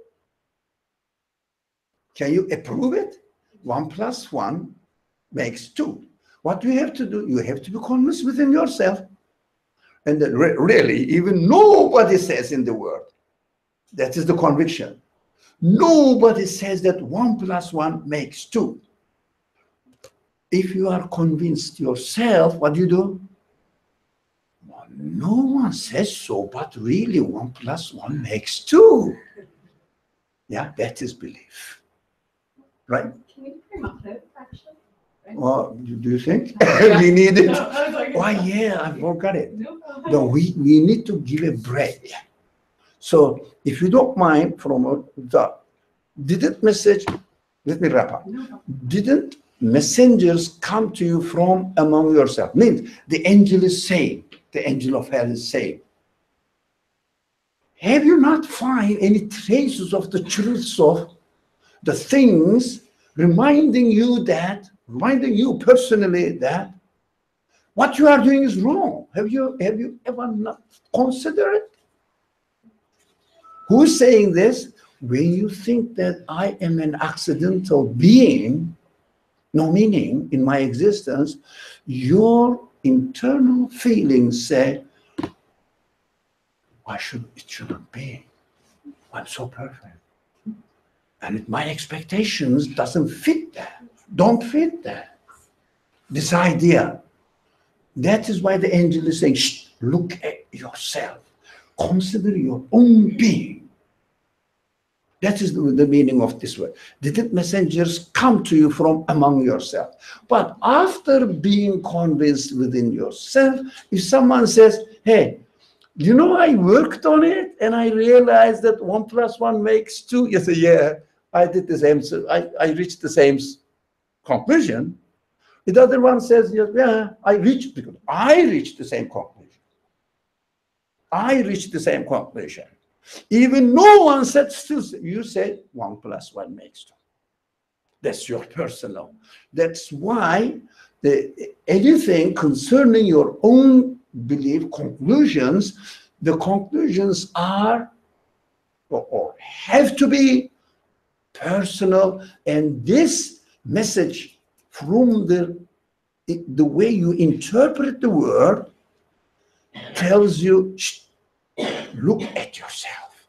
S1: Can you approve it? 1 + 1 makes 2. What do you have to do? You have to be convinced within yourself. And then really, even nobody says in the world, that is the conviction. Nobody says that 1 + 1 makes 2. If you are convinced yourself, what do you do? Well, no one says so, but really 1 + 1 makes 2. Yeah, that is belief. Right?
S3: Can we promote it, actually?
S1: Well, do you think we need it? Why, yeah, I forgot it. No, we need to give a break. So if you don't mind, from didn't message, let me wrap up. Didn't messengers come to you from among yourself? Means the angel is saying, the angel of hell is saying, have you not find any traces of the truths of the things reminding you personally that what you are doing is wrong? Have you ever not considered it? Who's saying this? When you think that I am an accidental being, no meaning in my existence, your internal feelings say, it shouldn't be. I'm so perfect. And my expectations doesn't fit that. Don't fit that. This idea. That is why the angel is saying, shh, look at yourself. Consider your own being. That is the meaning of this word. Didn't messengers come to you from among yourself? But after being convinced within yourself, if someone says, hey, you know, I worked on it and I realized that 1 + 1 makes 2. You say, yeah, I did the same. So I reached the same conclusion. The other one says, yeah, I reached the same conclusion. I reached the same conclusion. Even no one said, you said 1 + 1 makes 2. That's your personal. That's why anything concerning your own belief, conclusions, the conclusions are or have to be personal. And this message from the way you interpret the word tells you, look at yourself,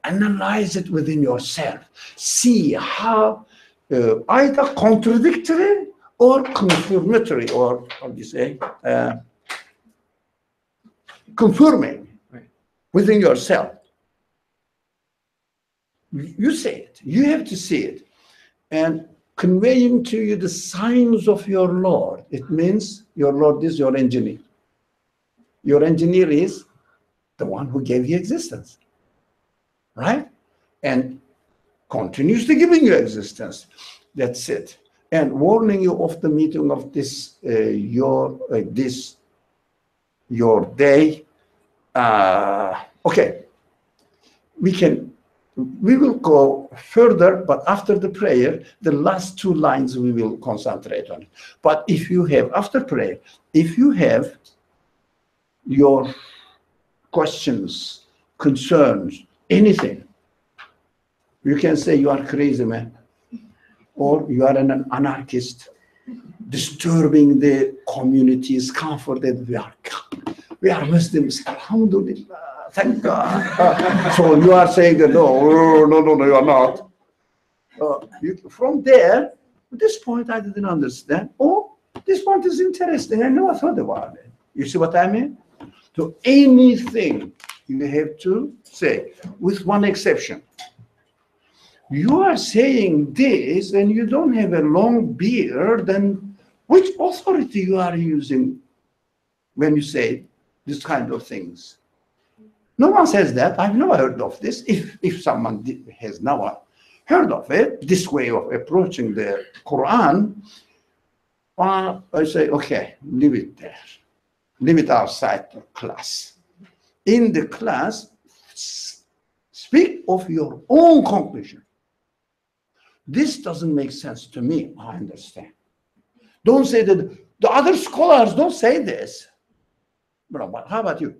S1: analyze it within yourself, see how either contradictory or confirmatory, or how do you say, confirming
S2: Right.
S1: within yourself. You say it. You have to see it. And conveying to you the signs of your Lord. It means your Lord is your engineer. Your engineer is the one who gave you existence. Right? And continuously giving you existence. That's it. And warning you of the meeting of this your day. Okay, we will go further, but after the prayer, the last two lines we will concentrate on. But if you have, after prayer, if you have your questions, concerns, anything, you can say you are crazy, man, or you are an anarchist, disturbing the community's comfort that we are Muslims, alhamdulillah, thank God. So you are saying that, no, you are not. From there, at this point I didn't understand. Oh, this point is interesting. I never thought about it. You see what I mean? So anything you have to say, with one exception. You are saying this and you don't have a long beard, then which authority you are using when you say this kind of things? No one says that. I've never heard of this. If someone has never heard of it, this way of approaching the Quran, I say, okay, leave it there. Leave it outside the class. In the class, speak of your own conclusion. This doesn't make sense to me. I understand. Don't say that the other scholars don't say this. But how about you?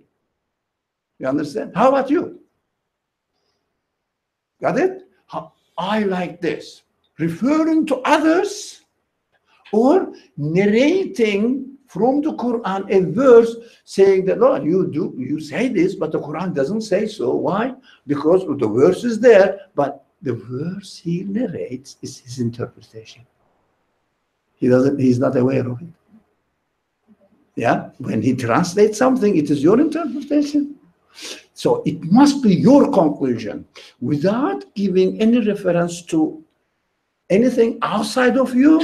S1: You understand? How about you? Got it? I like this. Referring to others or narrating from the Quran a verse saying that, Lord, you say this, but the Quran doesn't say so. Why? Because the verse is there, but the verse he narrates is his interpretation. He's not aware of it. Yeah? When he translates something, it is your interpretation. So it must be your conclusion without giving any reference to anything outside of you.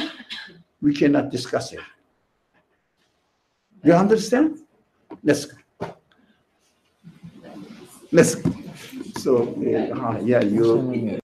S1: We cannot discuss it. You understand? Let's go. So yeah, you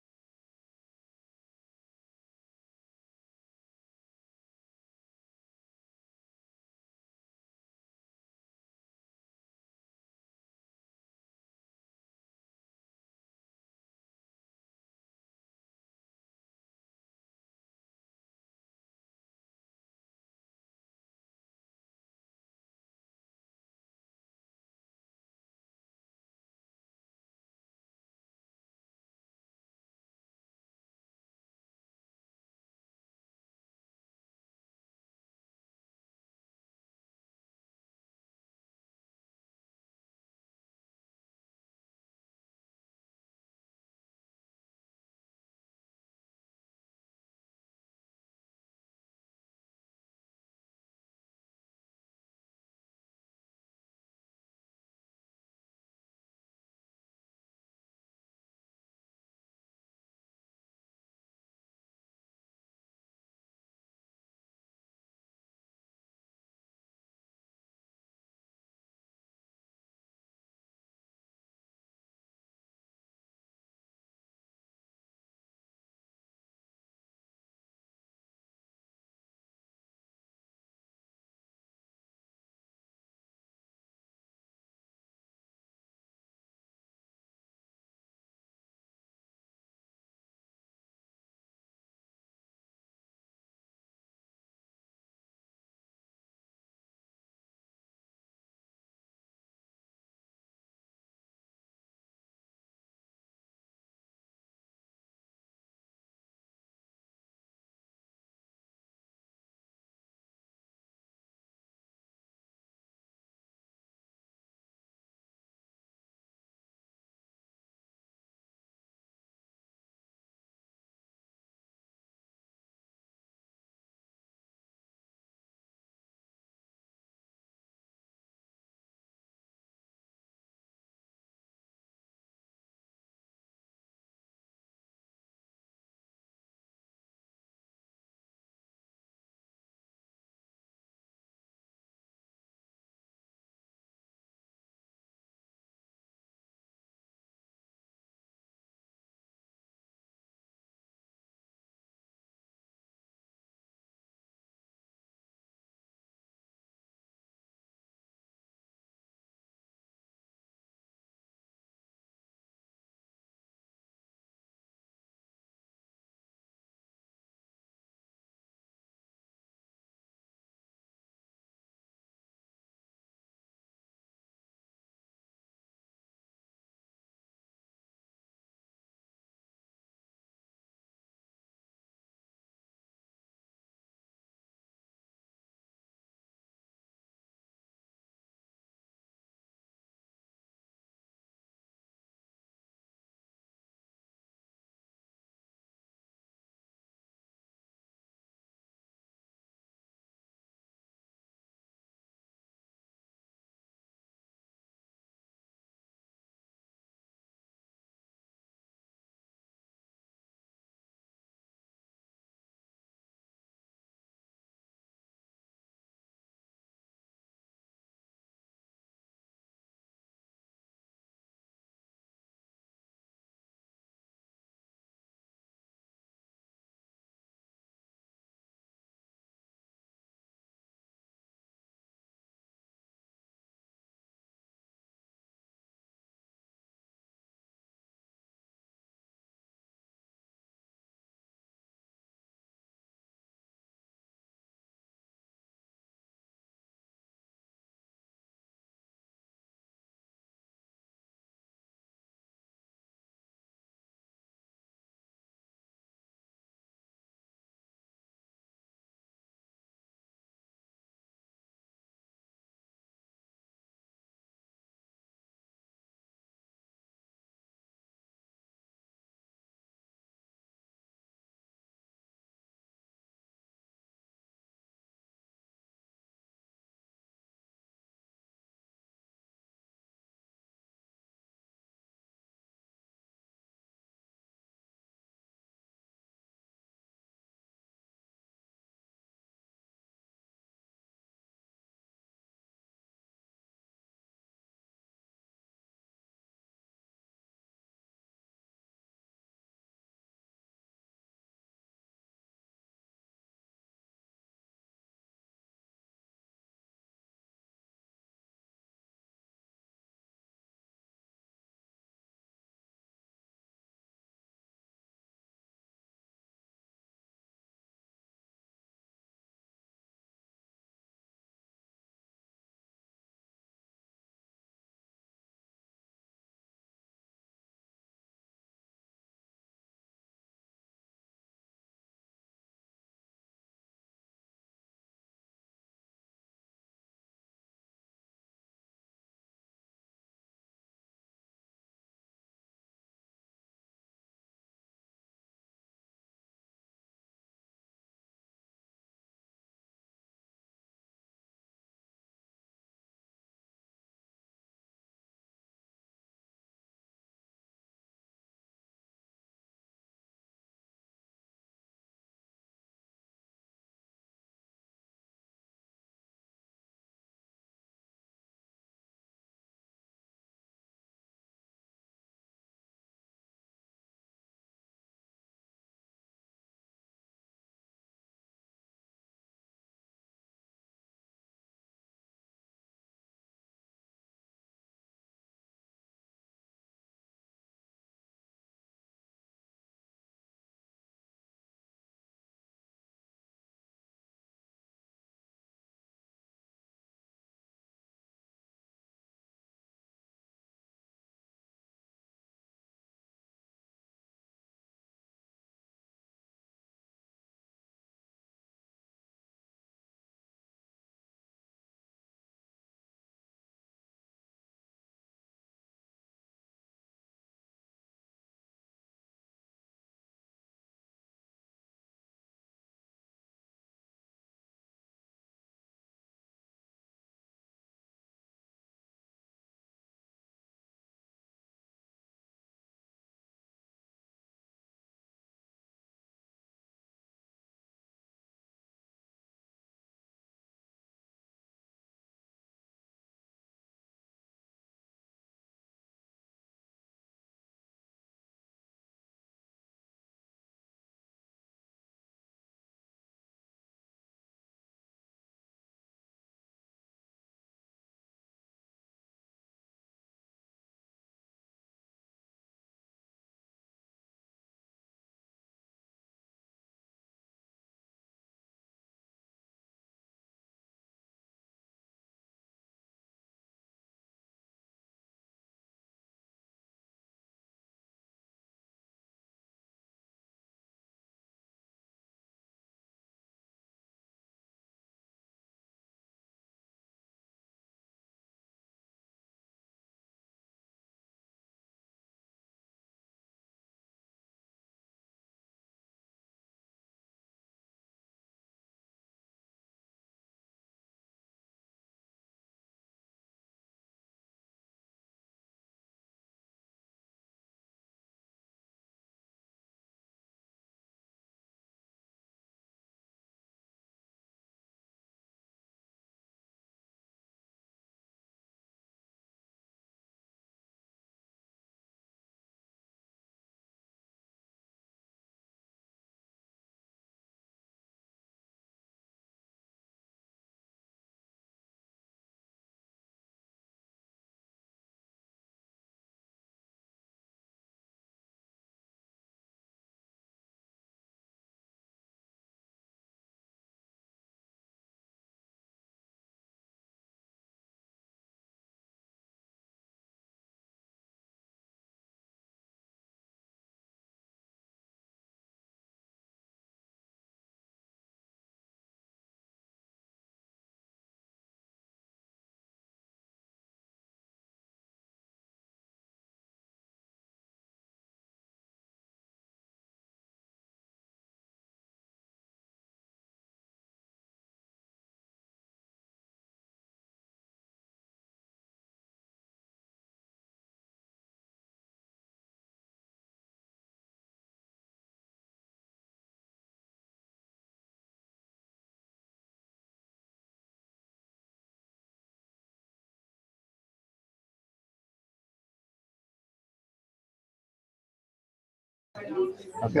S1: Okay.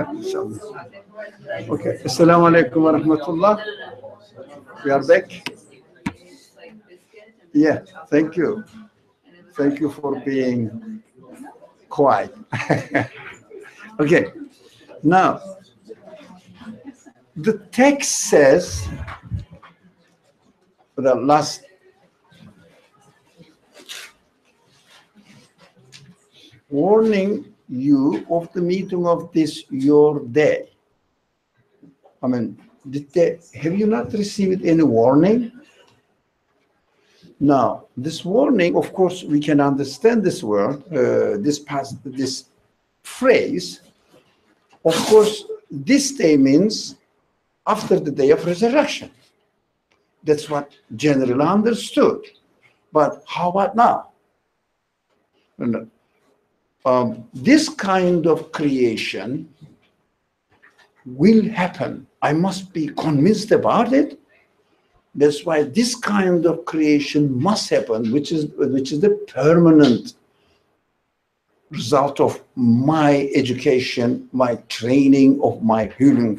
S1: Okay. Assalamu alaikum wa rahmatullah. We are back. Yeah. Thank you. Thank you for being quiet. Okay. Now, the text says, the last warning you of the meeting of this your day. I mean, have you not received any warning? Now, this warning, of course, we can understand this word, this phrase. Of course, this day means after the day of resurrection. That's what generally understood. But how about now? This kind of creation will happen. I must be convinced about it. That's why this kind of creation must happen, which is the permanent result of my education, my training of my human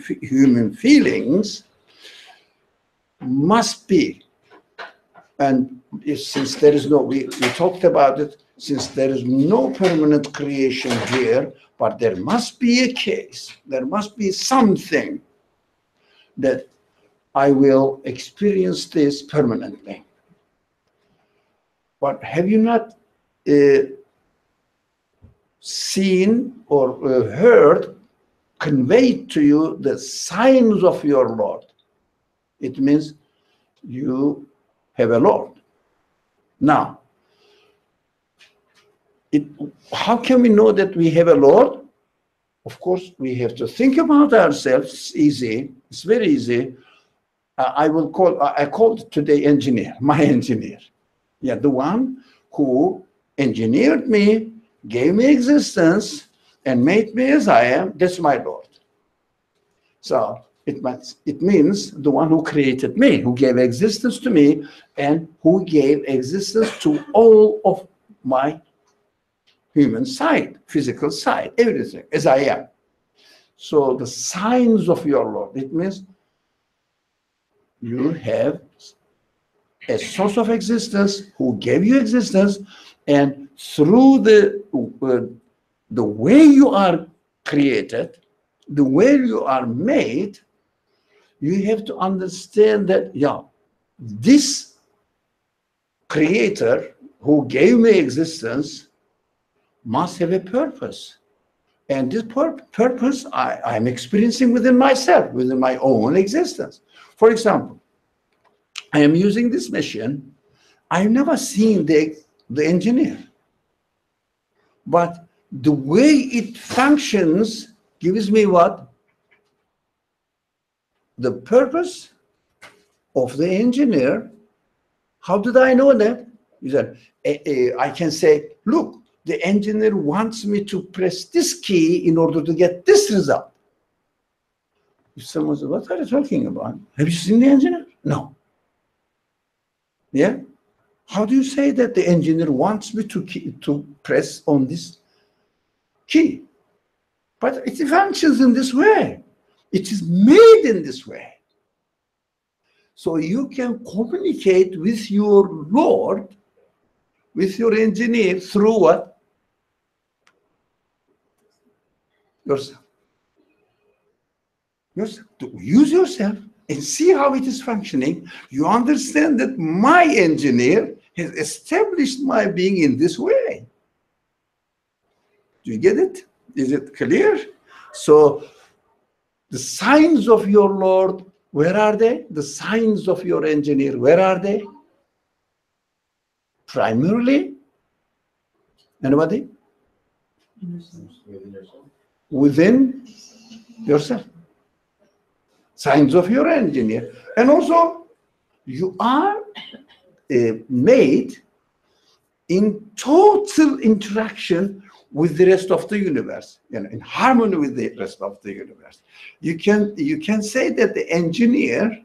S1: feelings, must be. And since there is no, we talked about it, since there is no permanent creation here, but there must be a case, there must be something that I will experience this permanently. But have you not seen or heard, conveyed to you the signs of your Lord? It means you have a Lord. Now, how can we know that we have a Lord? Of course, we have to think about ourselves. It's easy. It's very easy. I called today engineer, my engineer. Yeah, the one who engineered me, gave me existence, and made me as I am. That's my Lord. So it means the one who created me, who gave existence to me, and who gave existence to all of my human side, physical side, everything, as I am. So the signs of your Lord, it means you have a source of existence who gave you existence, and through the way you are created, the way you are made, you have to understand that, yeah, this creator who gave me existence must have a purpose. And this purpose I'm experiencing within myself, within my own existence. For example, I am using this machine. I've never seen the engineer. But the way it functions gives me what? The purpose of the engineer. How did I know that? Is that I can say, look, the engineer wants me to press this key in order to get this result. If someone says, what are you talking about? Have you seen the engineer? No. Yeah? How do you say that the engineer wants me to press on this key? But it functions in this way. It is made in this way. So you can communicate with your Lord, with your engineer, through what? Yourself. Yourself. To use yourself and see how it is functioning. You understand that my engineer has established my being in this way. Do you get it? Is it clear? So the signs of your Lord, where are they? The signs of your engineer, where are they? Primarily, anybody? Within yourself. Signs of your engineer. And also, you are made in total interaction with the rest of the universe, in harmony with the rest of the universe. You can say that the engineer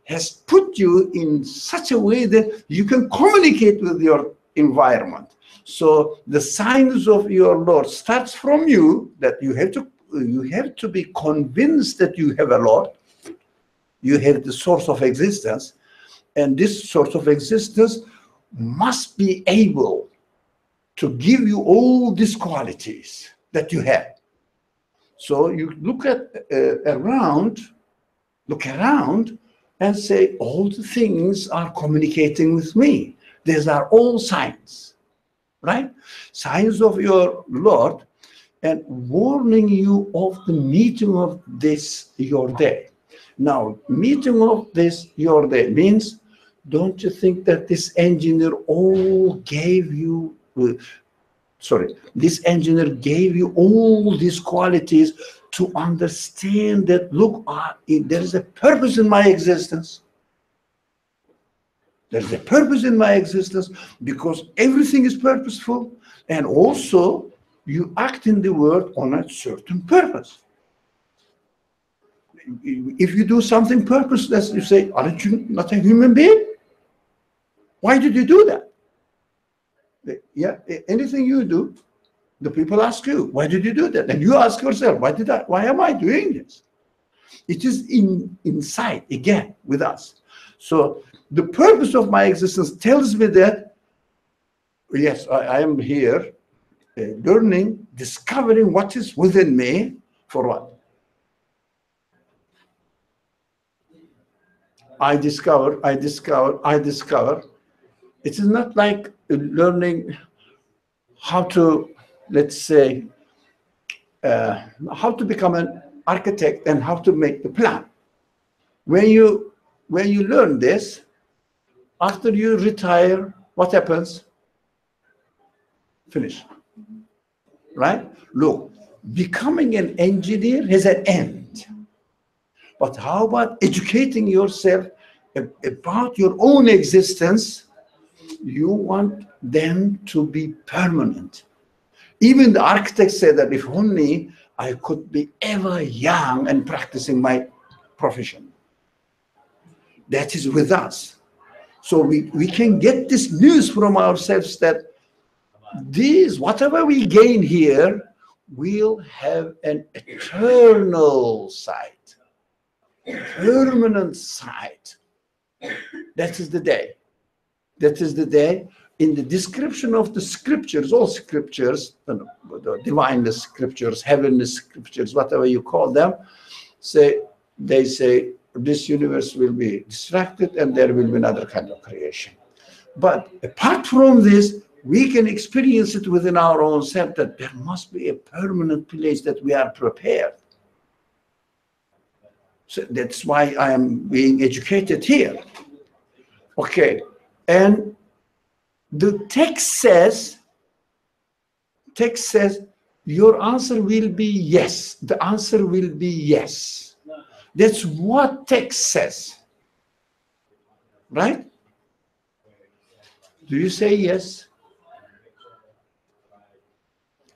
S1: has put you in such a way that you can communicate with your environment. So the signs of your Lord starts from you, that you have to be convinced that you have a Lord. You have the source of existence, and this source of existence must be able to give you all these qualities that you have. So you look around and say, all the things are communicating with me. These are all signs, right? Signs of your Lord, and warning you of the meeting of this your day. Now, meeting of this your day means, don't you think that this engineer gave you all these qualities to understand that, look, there is a purpose in my existence. There's a purpose in my existence because everything is purposeful, and also you act in the world on a certain purpose. If you do something purposeless, you say, aren't you not a human being? Why did you do that? Yeah, anything you do, the people ask you, why did you do that? And you ask yourself, why am I doing this? It is inside, again, with us. So the purpose of my existence tells me that, yes, I am here learning, discovering what is within me. For what? I discover. It is not like learning how to, let's say, how to become an architect and how to make the plan. When you learn this, after you retire, what happens? Finish. Right? Look, becoming an engineer has an end. But how about educating yourself about your own existence? You want them to be permanent. Even the architects say that if only I could be ever young and practicing my profession. That is with us. So we can get this news from ourselves that whatever we gain here will have an eternal side, permanent side. That is the day. That is the day. In the description of the scriptures, all scriptures, the divine scriptures, heavenly scriptures, whatever you call them, they say this universe will be distracted and there will be another kind of creation. But apart from this, we can experience it within our own self that there must be a permanent place that we are prepared. So that's why I am being educated here. Okay, and the text says, your answer will be yes. The answer will be yes. That's what text says. Right? Do you say yes?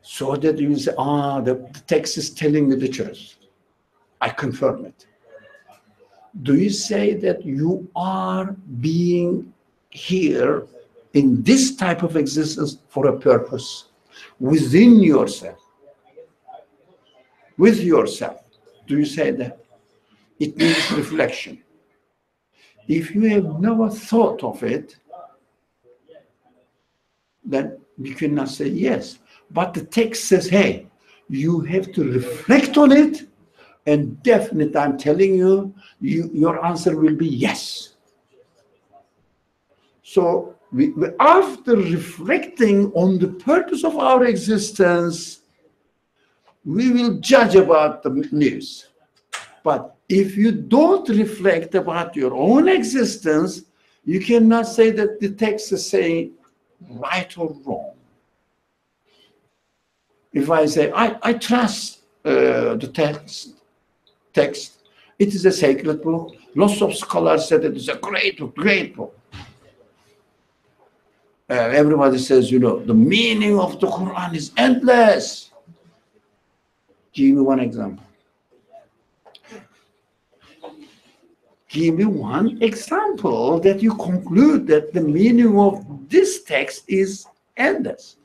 S1: So that you say, the text is telling me the truth. I confirm it. Do you say that you are being here in this type of existence for a purpose within yourself? With yourself. Do you say that? It means reflection. If you have never thought of it, then you cannot say yes. But the text says, hey, you have to reflect on it, and definitely I'm telling you, your answer will be yes. So after reflecting on the purpose of our existence, we will judge about the news. But if you don't reflect about your own existence, you cannot say that the text is saying right or wrong. If I say, I trust the text, it is a sacred book. Lots of scholars said it is a great book. Everybody says, the meaning of the Qur'an is endless. Give me one example. Give me one example that you conclude that the meaning of this text is endless.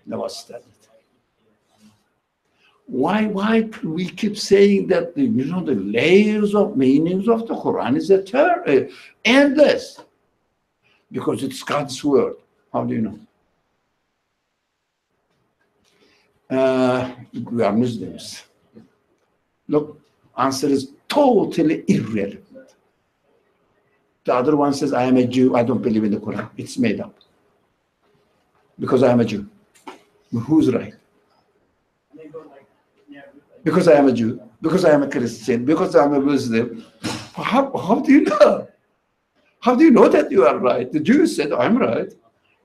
S1: Never studied. Why we keep saying that the layers of meanings of the Quran is endless? Because it's God's word. How do you know? We are Muslims. Look, answer is totally irrelevant. The other one says, I am a Jew, I don't believe in the Quran. It's made up. Because I am a Jew. Who's right? Because I am a Jew, because I am a Christian, because I am a Muslim. How do you know? How do you know that you are right? The Jews said, I'm right.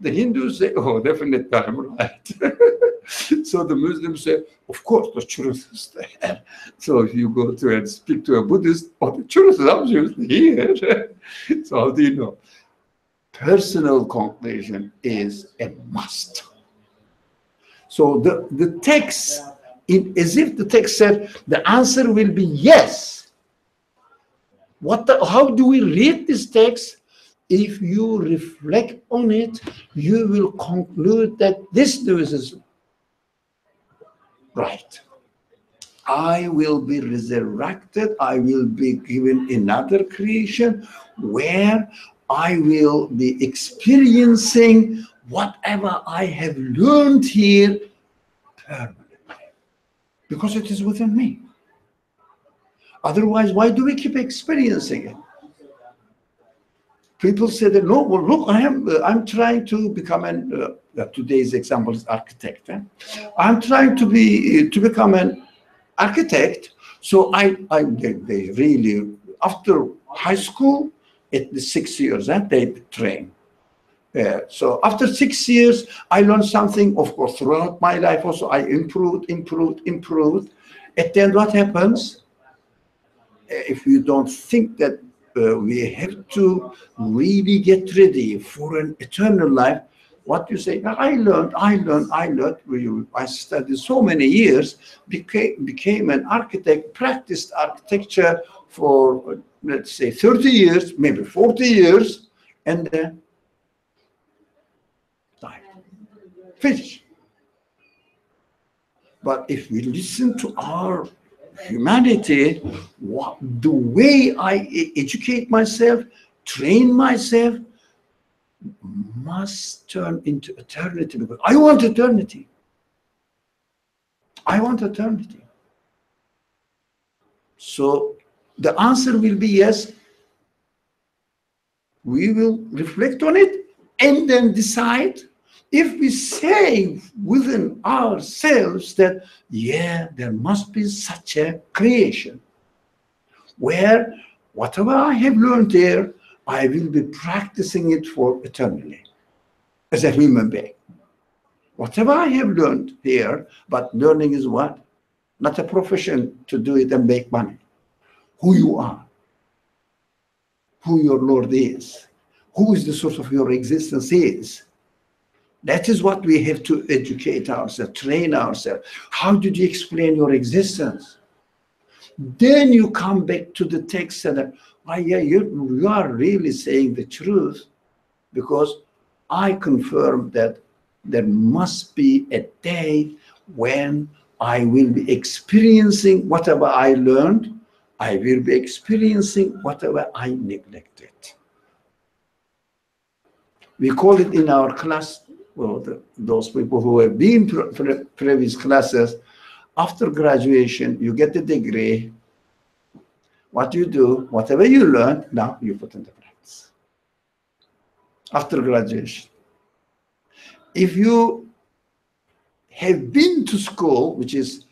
S1: The Hindus say, oh, definitely I'm right. So the Muslims say, of course, the truth is there. So if you go to and speak to a Buddhist, oh, the truth is obviously here. So how do you know? Personal conclusion is a must. So the text, as if the text said, the answer will be yes. How do we read this text? If you reflect on it, you will conclude that this news is right. I will be resurrected. I will be given another creation where I will be experiencing whatever I have learned here permanently. Because it is within me. Otherwise, why do we keep experiencing it? People say that, no, well, look, I'm trying to become today's example is architect. I'm trying to become an architect. So they really, after high school, at the 6 years, they train. So after 6 years, I learned something, of course, throughout my life also, I improved. At the end, what happens? If you don't think that we have to really get ready for an eternal life, what you say, I learned. I studied so many years, became an architect, practiced architecture for, let's say, 30 years, maybe 40 years, and then died. Finish. But if we listen to our humanity, the way I educate myself, train myself, must turn into eternity, because I want eternity. I want eternity. So the answer will be yes. We will reflect on it and then decide. If we say within ourselves that, yeah, there must be such a creation where whatever I have learned there, I will be practicing it for eternally as a human being. Whatever I have learned here, but learning is what? Not a profession to do it and make money. Who you are, who your Lord is, who is the source of your existence is. That is what we have to educate ourselves, train ourselves. How did you explain your existence? Then you come back to the text and, yeah, you are really saying the truth, because I confirm that there must be a day when I will be experiencing whatever I learned. I will be experiencing whatever I neglected. We call it in our class, well, those people who have been previous classes, after graduation, you get the degree. What you do, whatever you learn, now you put into practice. After graduation. If you have been to school, which is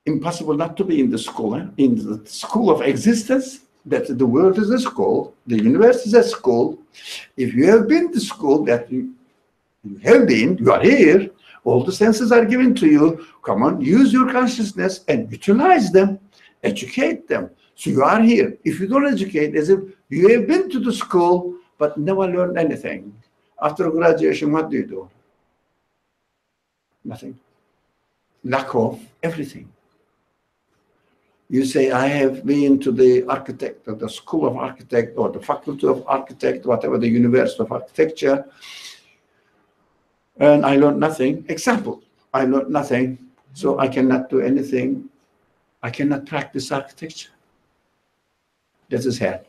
S1: impossible not to be in the school, in the school of existence, that the world is a school, the universe is a school. If you have been to school, that you have been, you are here, all the senses are given to you. Come on, use your consciousness and utilize them, educate them. So you are here. If you don't educate, as if you have been to the school, but never learned anything. After graduation, what do you do? Nothing. Lack of everything. You say, I have been to the architect, or the school of architect, or the faculty of architect, whatever, the university of architecture. and I learned nothing. Example, I learned nothing, so I cannot do anything. I cannot practice architecture. That is hell.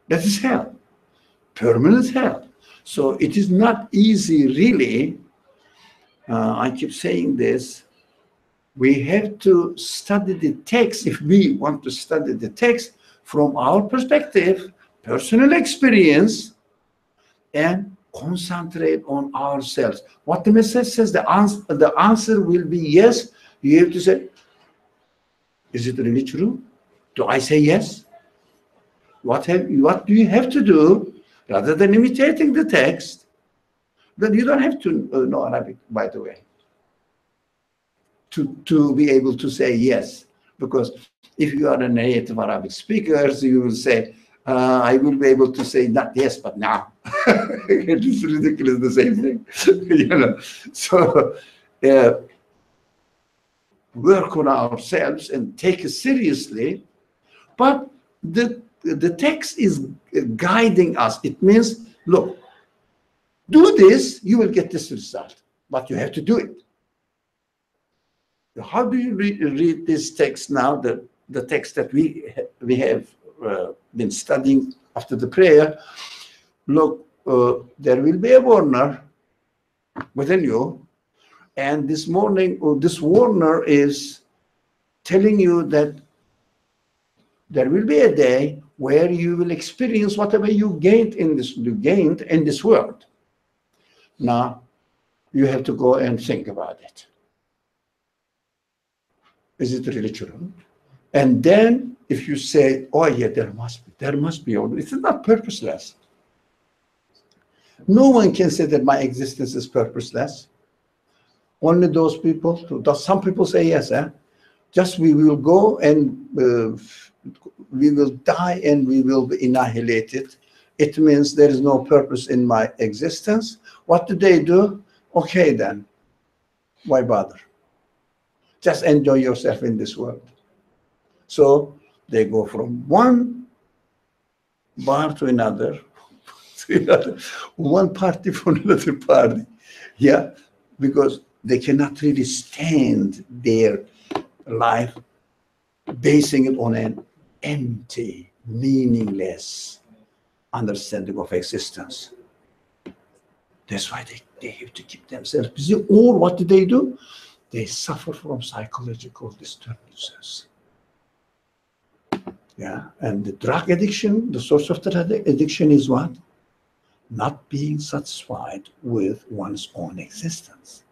S1: That is hell. Permanent hell. So it is not easy, really. I keep saying this. We have to study the text if we want to study the text from our perspective, personal experience, and concentrate on ourselves. What the message says, the answer will be yes. You have to say, is it really true? Do I say yes? What do you have to do? Rather than imitating the text, then you don't have to know Arabic, by the way, to be able to say yes. Because if you are a native Arabic speaker, you will say, I will be able to say not yes, but now. It is ridiculous, the same thing. You know? So work on ourselves and take it seriously. But the text is guiding us. It means, look, do this, you will get this result, but you have to do it. How do you read this text now, the text that we have been studying after the prayer? Look, there will be a warner within you, and this morning, this warner is telling you that there will be a day where you will experience whatever you gained in this world. Now, you have to go and think about it. Is it really true? And then, if you say, "Oh yeah, there must be," it's not purposeless. No one can say that my existence is purposeless. Only those people. Some people say yes. Just we will go and we will die and we will be annihilated. It means there is no purpose in my existence. What do? Okay, then, why bother? Just enjoy yourself in this world. So they go from one bar to another, one party for another party. Yeah, because they cannot really stand their life basing it on an empty, meaningless understanding of existence. That's why they have to keep themselves busy. Or what do? They suffer from psychological disturbances. Yeah, and the drug addiction, the source of drug addiction is what? Not being satisfied with one's own existence.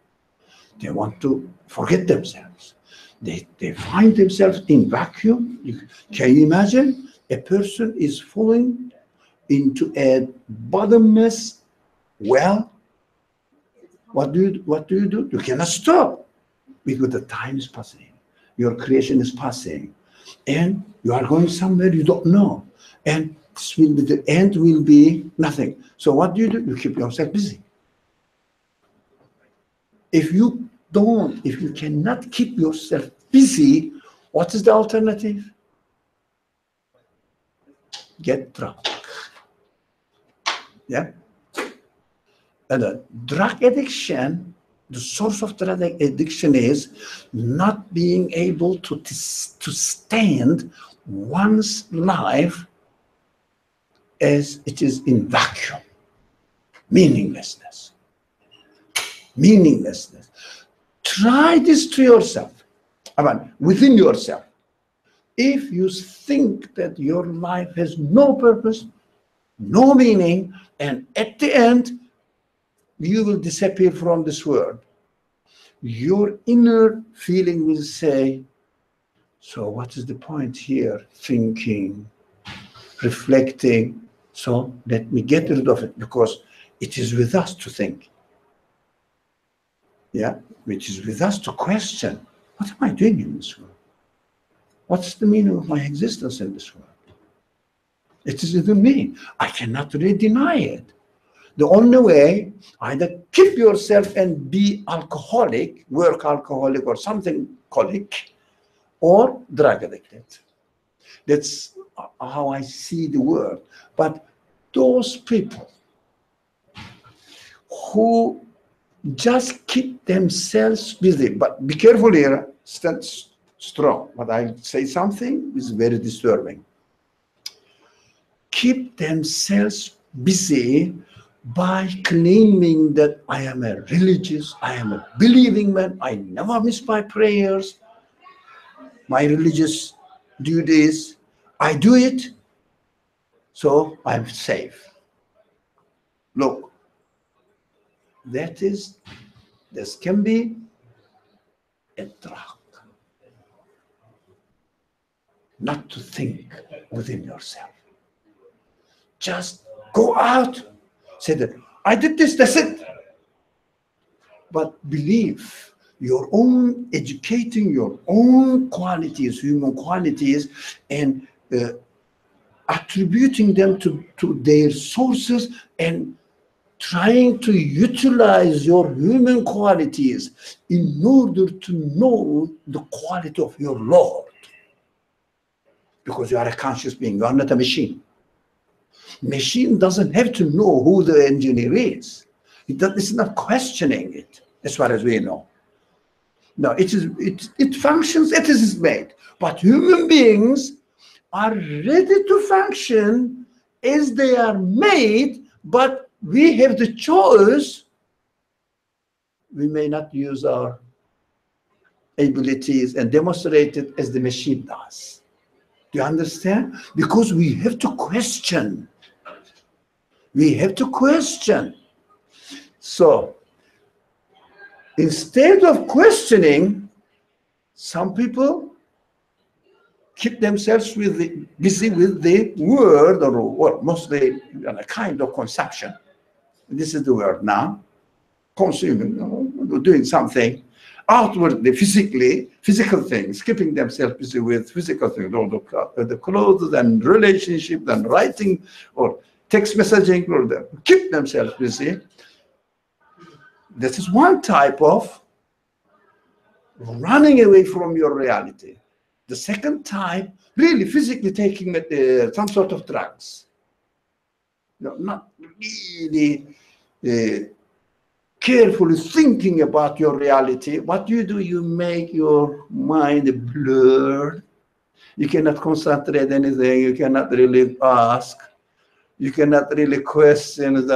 S1: They want to forget themselves. They find themselves in vacuum. Can you imagine? A person is falling into a bottomless well. What do you do? You cannot stop because the time is passing. Your creation is passing. And you are going somewhere you don't know. And the end will be nothing. So what do? You keep yourself busy. If you cannot keep yourself busy, what is the alternative? Get drunk. Yeah? And the drug addiction, the source of drug addiction is not being able to stand one's life as it is in vacuum. Meaninglessness. Meaninglessness. Try this to yourself. I mean, within yourself. If you think that your life has no purpose, no meaning, and at the end, you will disappear from this world, your inner feeling will say, so what is the point here? Thinking, reflecting. So let me get rid of it because it is with us to think. Yeah, which is with us to question, what am I doing in this world? What's the meaning of my existence in this world? It is within me. I cannot really deny it. The only way, either keep yourself and be alcoholic, work alcoholic or something colic, or drug addicted. That's how I see the world. But those people who just keep themselves busy. But be careful here, stand strong. But I say something is very disturbing. Keep themselves busy by claiming that I am a religious, I am a believing man, I never miss my prayers, my religious duties, I do it, so I'm safe. Look, this can be a drug. Not to think within yourself. Just go out, say that I did this, that's it. But believe your own, educating your own qualities, human qualities, and attributing them to their sources and trying to utilize your human qualities in order to know the quality of your Lord. Because you are a conscious being, you are not a machine. Machine doesn't have to know who the engineer is. It's not questioning it, as far as we know. No, it functions, it is made. But human beings are ready to function as they are made, but we have the choice. We may not use our abilities and demonstrate it as the machine does. Do you understand? Because we have to question. We have to question. So, instead of questioning, some people keep themselves busy with the word, or mostly a kind of consumption. This is the word now. Consuming, doing something outwardly, physical things, keeping themselves busy with physical things, all the clothes and relationships and writing or text messaging, or keep themselves busy. This is one type of running away from your reality. The second type, really physically taking some sort of drugs. Not really carefully thinking about your reality. What you do, you make your mind blurred. You cannot concentrate anything. You cannot really ask. You cannot really question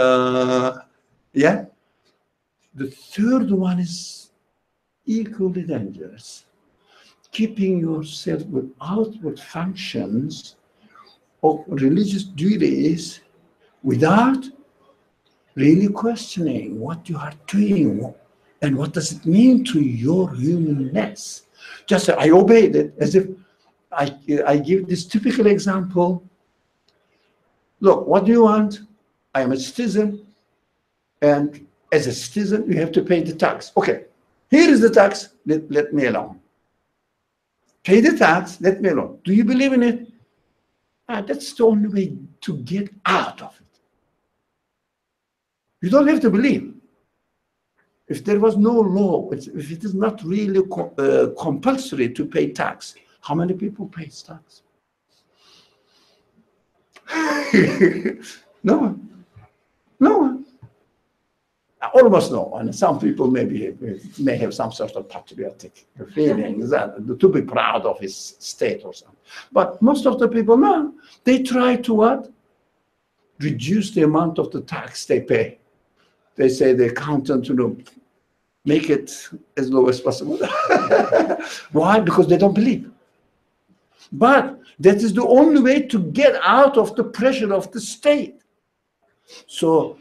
S1: yeah? The third one is equally dangerous. Keeping yourself with outward functions of religious duties without really questioning what you are doing and what does it mean to your humanness. Just say, I obeyed it, as if I give this typical example. Look, what do you want? I am a citizen, and as a citizen, you have to pay the tax. Okay, here is the tax, let me alone. Pay the tax, let me alone. Do you believe in it? That's the only way to get out of it. You don't have to believe. If there was no law, if it is not really compulsory to pay tax, how many people pay tax? No one. No one. Almost no one. Some people may have some sort of patriotic feelings that to be proud of his state or something. But most of the people, no. They try to what? Reduce the amount of the tax they pay. They say the accountant, make it as low as possible. Why? Because they don't believe. But that is the only way to get out of the pressure of the state. So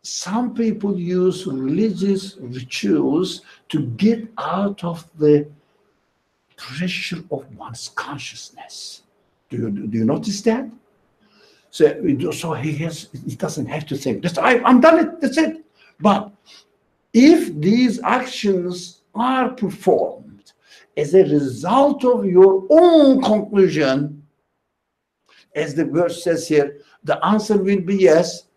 S1: some people use religious rituals to get out of the pressure of one's consciousness. Do you notice that? So he doesn't have to think. I'm done. That's it. But if these actions are performed as a result of your own conclusion, as the verse says here, the answer will be yes.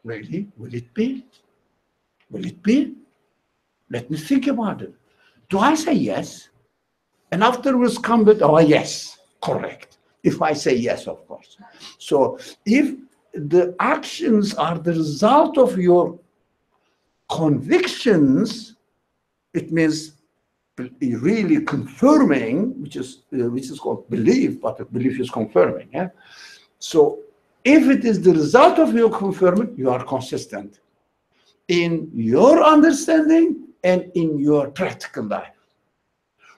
S1: Really? Will it be? Will it be? Let me think about it. Do I say yes? And afterwards come with, yes, correct. If I say yes, of course. So if the actions are the result of your convictions, it means really confirming, which is called belief, but belief is confirming. Yeah? So if it is the result of your confirming, you are consistent in your understanding and in your practical life.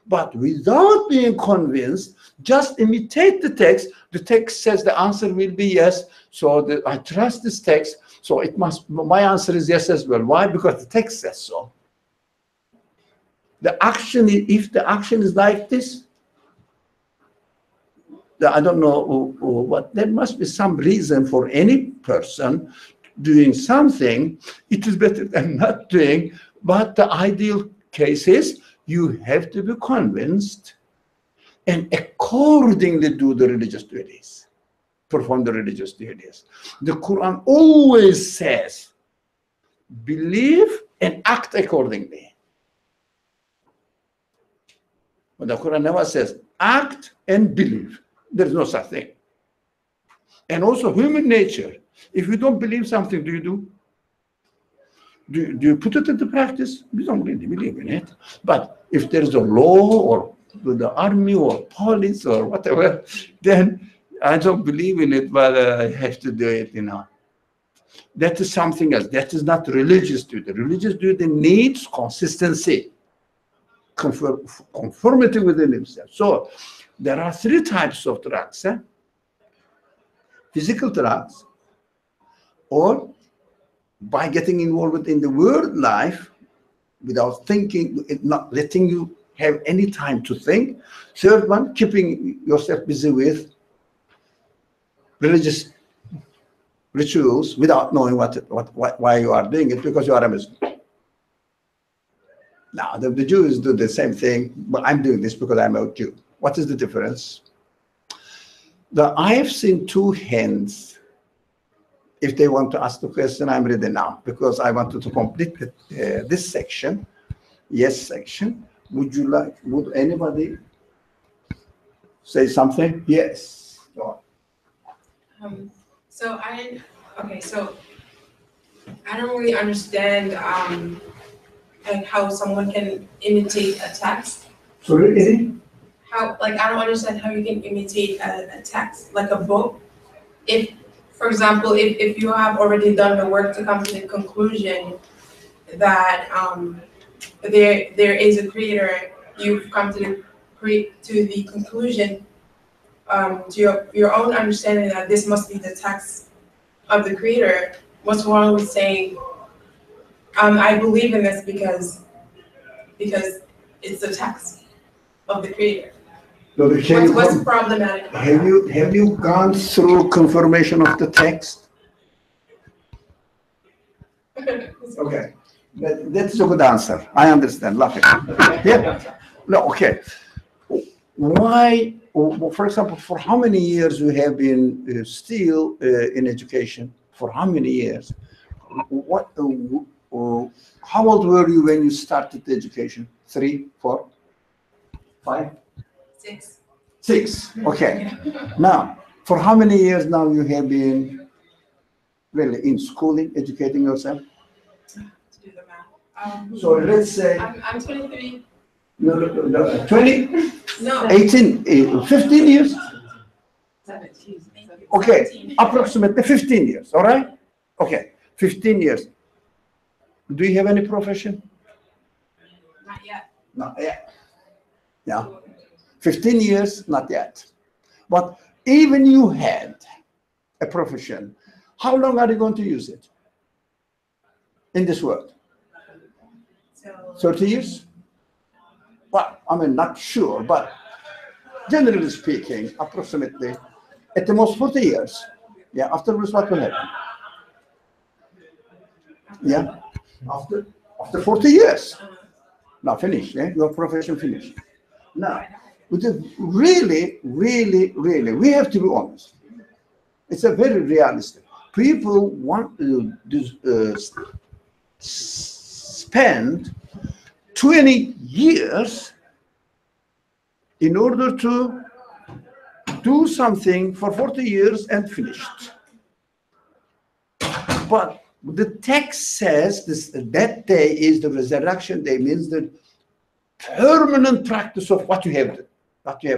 S1: But without being convinced, just imitate the text. The text says the answer will be yes, so I trust this text, so it must, my answer is yes as well. Why? Because the text says so. The action, if the action is like this, I don't know what, there must be some reason for any person doing something. It is better than not doing, but the ideal case is you have to be convinced and accordingly do the religious duties, perform the religious duties. The Quran always says, believe and act accordingly. But the Quran never says, act and believe. There is no such thing. And also human nature. If you don't believe something, do you do? Do you put it into practice? We don't really believe in it. But if there is a law or the army or police or whatever, then I don't believe in it, but I have to do it, you know. That is something else. That is not religious duty. Religious duty needs consistency, conformity within himself. So there are three types of drugs. Physical drugs, or by getting involved in the world life without thinking, not letting you have any time to think. Third one, keeping yourself busy with religious rituals without knowing why you are doing it, because you are a Muslim. Now, the Jews do the same thing, but I'm doing this because I'm a Jew. What is the difference? I have seen two hands. If they want to ask the question, I'm ready now, because I wanted to complete this section. Yes section. Would anybody say something? Yes. Go on.
S5: So I don't really understand like how someone can imitate a text.
S1: Sorry, Eddie?
S5: I don't understand how you can imitate a text, like a book. If, for example, if you have already done the work to come to the conclusion that there is a creator, you've come to the conclusion to your own understanding that this must be the text of the creator. What's wrong with saying, I believe in this because it's the text of the creator?
S1: So
S5: what's problematic about that?
S1: Have you gone through confirmation of the text? Okay, that's a good answer. I understand. Laughing. Yeah. No. Okay. Why? For example, for how many years you have been still in education? For how many years? What? How old were you when you started the education? 3, 4, 5?
S5: 6.
S1: 6. Okay. Now, for how many years now you have been really in schooling, educating yourself?
S5: To do the math.
S1: So let's say.
S5: I'm 23.
S1: No, 20?
S5: No.
S1: 18, 15 years?
S5: 17.
S1: Okay,
S5: 17.
S1: approximately 15 years, all right? Okay, 15 years. Do you have any profession?
S5: Not yet.
S1: Not yet. Yeah. 15 years, not yet. But even you had a profession, how long are you going to use it in this world?
S5: So
S1: 30 years? Well, I mean, not sure, but generally speaking, approximately, at the most 40 years. Yeah, afterwards, what will happen? Yeah, after 40 years. Now, finish, eh? Your profession finished. Now, really, we have to be honest. It's a very realistic. People want to spend 20 years in order to do something for 40 years and finished. But the text says that day is the resurrection day, means the permanent practice of what you have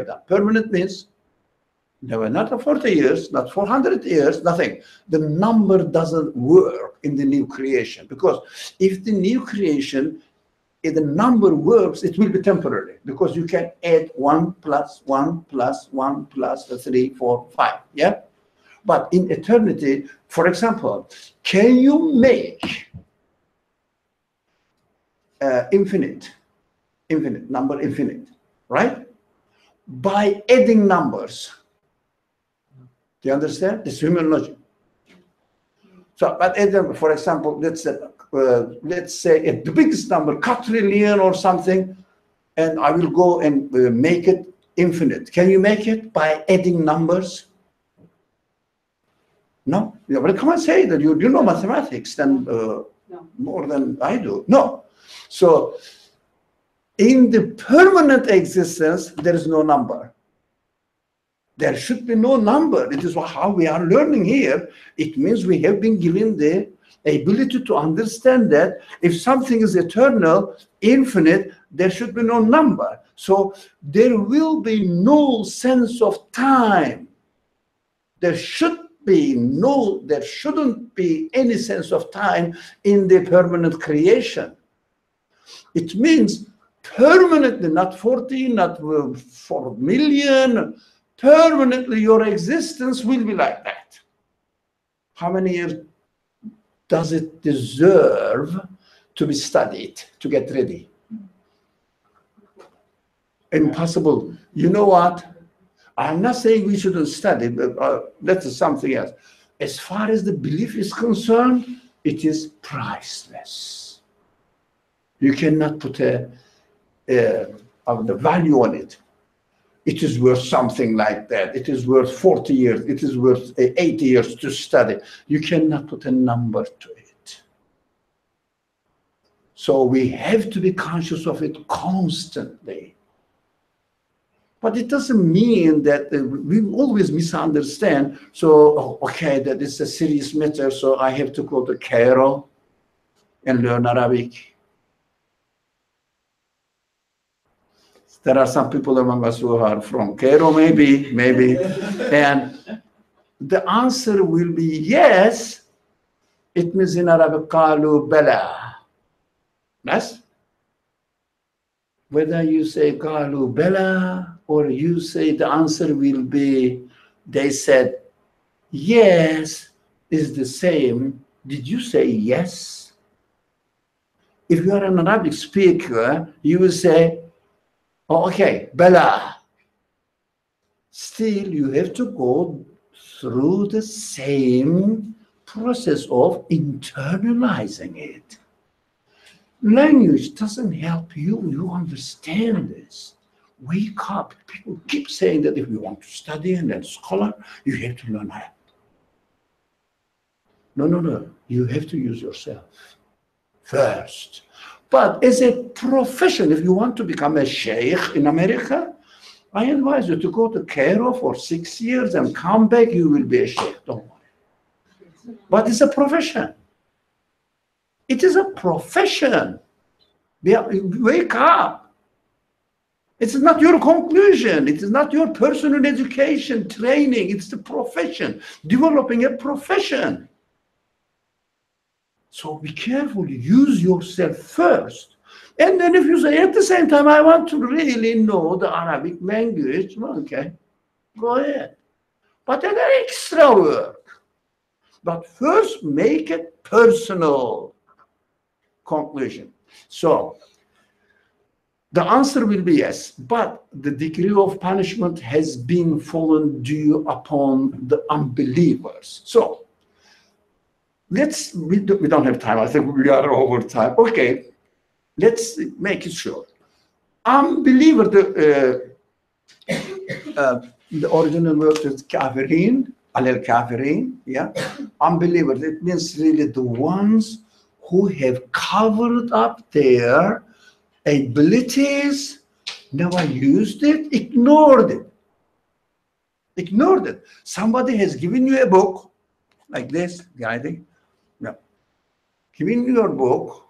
S1: done. Permanent means there were not 40 years, not 400 years, nothing. The number doesn't work in the new creation, because if the new creation, if the number works, it will be temporary, because you can add 1 plus 1 plus 1 plus 3, 4, 5. Yeah. But in eternity, for example, can you make infinite, right? By adding numbers. Do you understand? It's human logic. So, but for example, let's say at the biggest number, quadrillion or something, and I will go and make it infinite. Can you make it by adding numbers? No. But come and say that you know mathematics then
S3: No.
S1: more than I do. No. So in the permanent existence, there is no number. There should be no number. It is how we are learning here. It means we have been given the ability to understand that if something is eternal, infinite, there should be no number. So there will be no sense of time. There shouldn't be any sense of time in the permanent creation. It means permanently, not 40, not 4 million, permanently your existence will be like that. How many years does it deserve to be studied, to get ready? Impossible. You know what? I'm not saying we shouldn't study, but that's something else. As far as the belief is concerned, it is priceless. You cannot put the value on it. It is worth something like that. It is worth 40 years. It is worth 80 years to study. You cannot put a number to it. So we have to be conscious of it constantly. But it doesn't mean that we always misunderstand. So, okay, that is a serious matter, so I have to go to Cairo and learn Arabic. There are some people among us who are from Cairo, maybe. And the answer will be yes. It means in Arabic, qalu bala. Yes? Whether you say qalu bala or you say the answer will be, they said, yes, is the same. Did you say yes? If you are an Arabic speaker, you will say, oh, okay, bala. Still, you have to go through the same process of internalizing it. Language doesn't help you. You understand this. Wake up. People keep saying that if you want to study and then scholar, you have to learn Arabic. No. You have to use yourself first. But as a profession, if you want to become a sheikh in America, I advise you to go to Cairo for 6 years and come back, you will be a sheikh, don't worry. But it's a profession. It is a profession. Wake up. It's not your conclusion. It is not your personal education, training. It's the profession, developing a profession. So be careful, use yourself first. And then if you say at the same time, I want to really know the Arabic language, okay, go ahead. But that's extra work. But first make it personal. Conclusion. So the answer will be yes, but the degree of punishment has been fallen due upon the unbelievers. So we don't have time. I think we are over time. Okay, let's make it short. Unbeliever, the original word is kafirin, al-kafirin, yeah. Unbelievers, it means really the ones who have covered up their abilities, never used it, ignored it. Somebody has given you a book like this, guiding. Give me your book,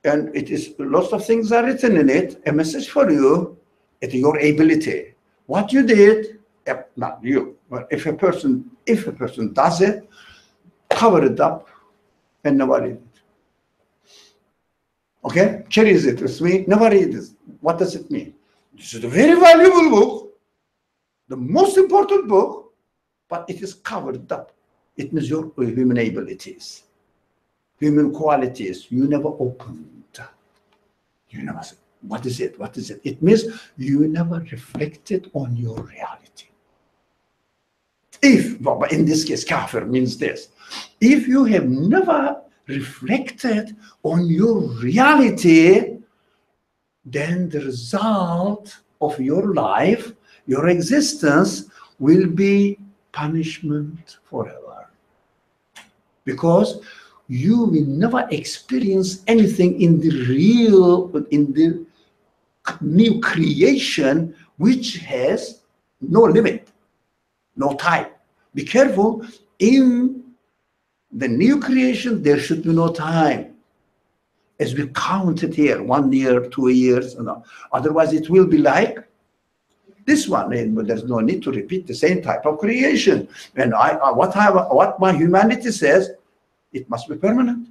S1: and it is lots of things are written in it, a message for you, at your ability. What you did, not you, but if a person does it, cover it up and never read it. Okay? Cherries it with me, never read it. What does it mean? This is a very valuable book, the most important book, but it is covered up. It means your human abilities, human qualities, you never opened. You never said, what is it? What is it? It means you never reflected on your reality. If, but in this case, kafir means this. If you have never reflected on your reality, then the result of your life, your existence, will be punishment forever. Because you will never experience anything in the real, in the new creation, which has no limit, no time. Be careful, in the new creation, there should be no time. As we counted here, 1 year, 2 years, otherwise it will be like this one, and there's no need to repeat the same type of creation. And what my humanity says, it must be permanent.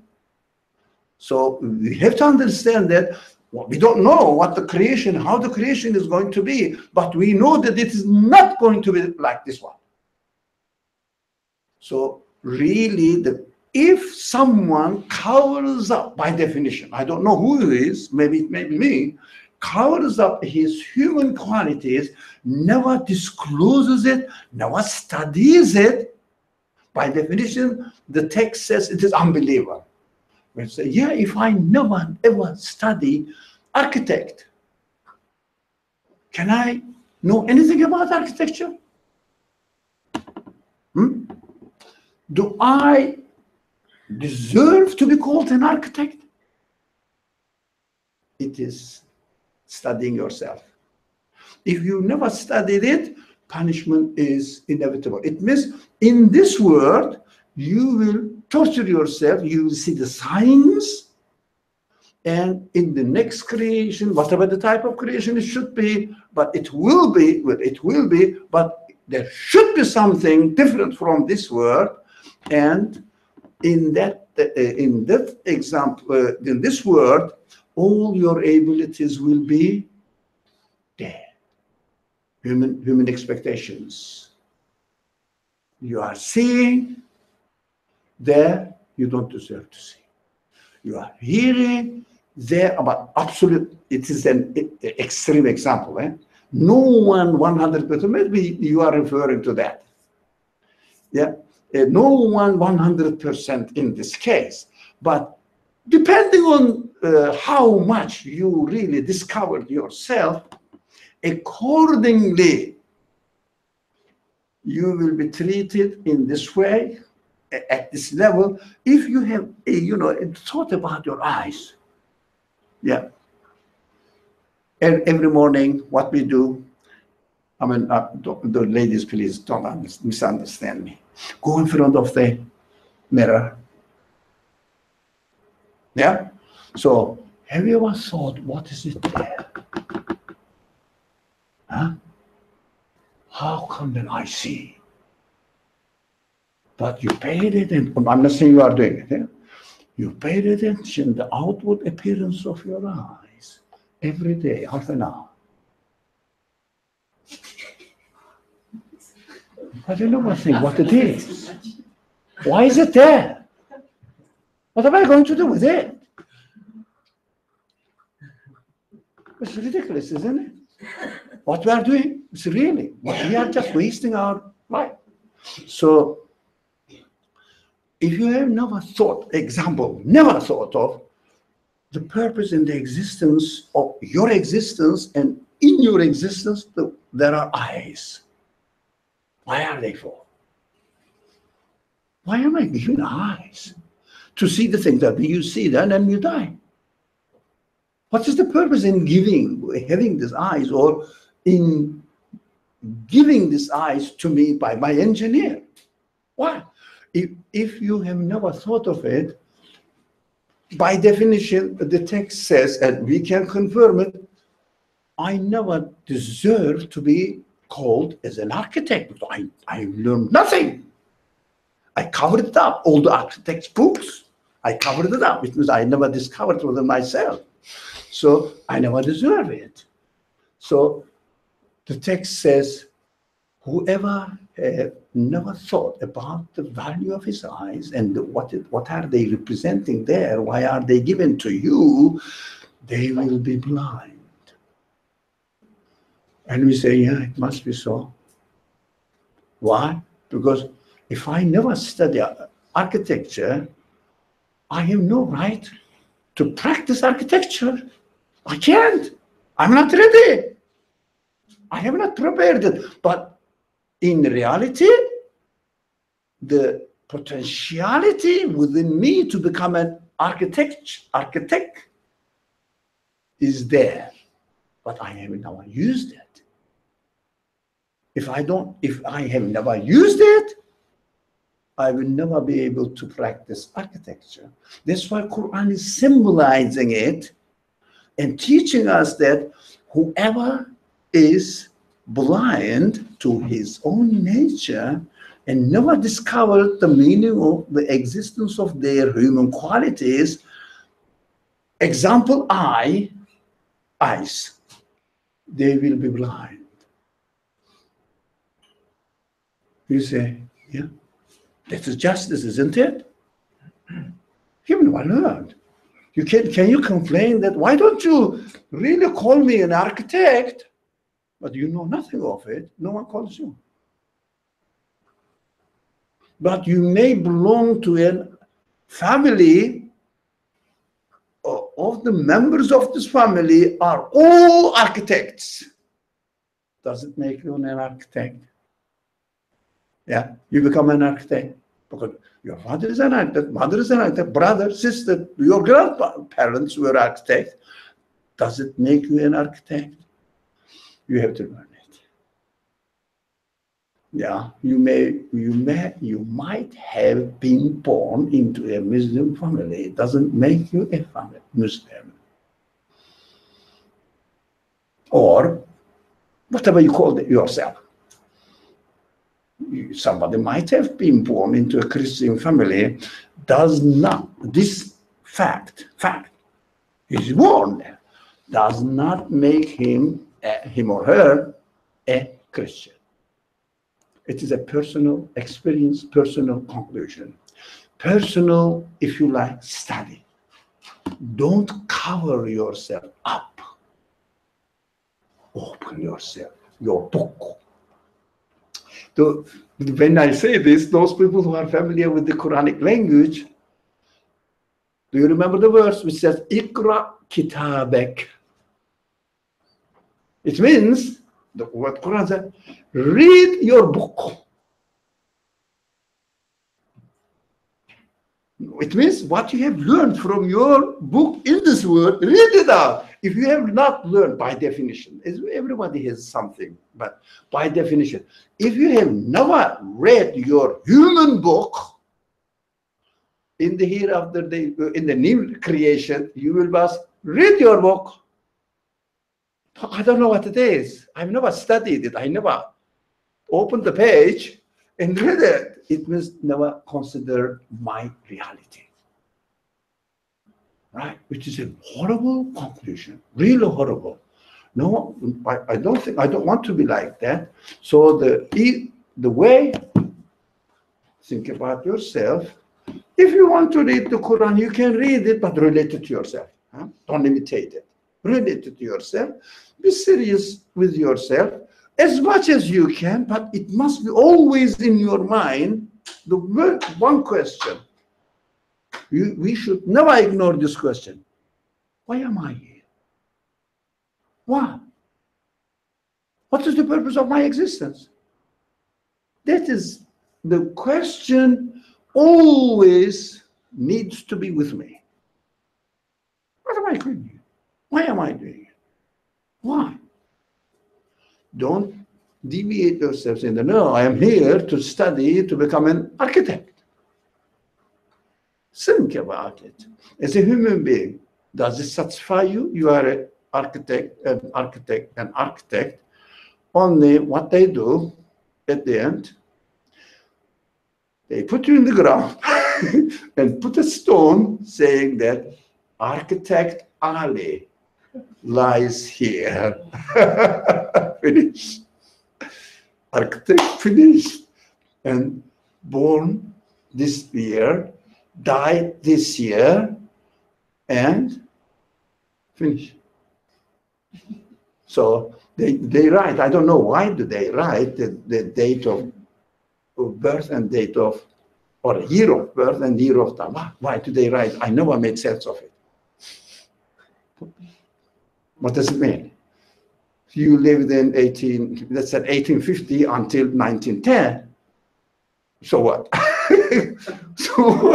S1: So we have to understand that we don't know what the creation, how the creation is going to be, but we know that it is not going to be like this one. So really, if someone covers up, by definition, I don't know who it is, maybe it may be me, covers up his human qualities, never discloses it, never studies it, by definition, the text says it is unbeliever. We say, yeah, if I never ever study architect, can I know anything about architecture? Do I deserve to be called an architect? It is studying yourself. If you never studied it, punishment is inevitable. It means in this world, you will torture yourself, you will see the signs, and in the next creation, whatever the type of creation it should be, but it will be, but there should be something different from this world. And in that example, in this world, all your abilities will be there. Human expectations. You are seeing there, you don't deserve to see. You are hearing there, but absolute, it is an extreme example. No one 100%, maybe you are referring to that. Yeah, no one 100% in this case, but depending on how much you really discovered yourself, accordingly, you will be treated in this way, at this level, if you have, thought about your eyes. Yeah. And every morning, what we do, the ladies, please don't misunderstand me. Go in front of the mirror. Yeah? So, have you ever thought, what is it there? Huh? How come that I see? But you paid attention. I'm not saying you are doing it. Yeah? You paid attention to the outward appearance of your eyes every day, half an hour. I don't know what it is. Why is it there? What am I going to do with it? It's ridiculous, isn't it? What we are doing is really, we are just wasting our life. So, if you have never thought of the purpose in the existence of your existence, and in your existence, there are eyes. Why are they for? Why am I given eyes? To see the things that you see then and you die. What is the purpose in having these eyes, or in giving these eyes to me by my engineer? Why? If you have never thought of it, by definition, the text says, and we can confirm it, I never deserve to be called as an architect. I learned nothing. I covered it up. All the architects' books, I covered it up. It means I never discovered it myself. So I never deserve it. So the text says, whoever never thought about the value of his eyes and what are they representing there, why are they given to you, they will be blind. And we say, yeah, it must be so. Why? Because if I never study architecture, I have no right to practice architecture. I can't. I'm not ready. I have not prepared it. But in reality, the potentiality within me to become an architect is there. But I have never used it. If I have never used it, I will never be able to practice architecture. That's why Qur'an is symbolizing it and teaching us that whoever is blind to his own nature and never discovered the meaning of the existence of their human qualities, example, eyes, they will be blind. You say, yeah, that is justice, isn't it? You've never learned. Can you complain that, why don't you really call me an architect? But you know nothing of it. No one calls you. But you may belong to a family, of the members of this family are all architects. Does it make you an architect? Yeah, you become an architect because your father is an architect, mother is an architect, brother, sister, your grandparents were architects. Does it make you an architect? You have to learn it. Yeah, you might have been born into a Muslim family. It doesn't make you a Muslim. Or whatever you call it yourself. Somebody might have been born into a Christian family, does not, this fact, he's born there, does not make him or her a Christian. It is a personal experience, personal conclusion, personal, if you like, study. Don't cover yourself up. Open yourself, your book. So when I say this, those people who are familiar with the Quranic language, do you remember the verse which says, Iqra kitabek? It means, what Quran says, read your book. It means what you have learned from your book in this world, read it out. If you have not learned, by definition, everybody has something, but by definition, if you have never read your human book, in the hereafter, in the new creation, you will must read your book. I don't know what it is. I've never studied it. I never opened the page and read it. It means never consider my reality. Right? Which is a horrible conclusion, really horrible. No, I don't want to be like that. So the way, think about yourself. If you want to read the Quran, you can read it, but relate it to yourself. Huh? Don't imitate it. Relate it to yourself. Be serious with yourself as much as you can, but it must be always in your mind the one question. We should never ignore this question. Why am I here? Why? What is the purpose of my existence? That is the question always needs to be with me. What am I doing here? Why am I doing it? Why? Don't deviate yourselves in the no, I am here to study to become an architect. Think about it. As a human being, does it satisfy you? You are an architect. Only what they do at the end, they put you in the ground and put a stone saying that Architect Ali lies here. Finished. Architect finished and born this year, died this year, and finished. So they write, I don't know why do they write the date of birth and date of, or year of birth and year of death. Why do they write? I never made sense of it. What does it mean? You lived in 1850 until 1910. So what? So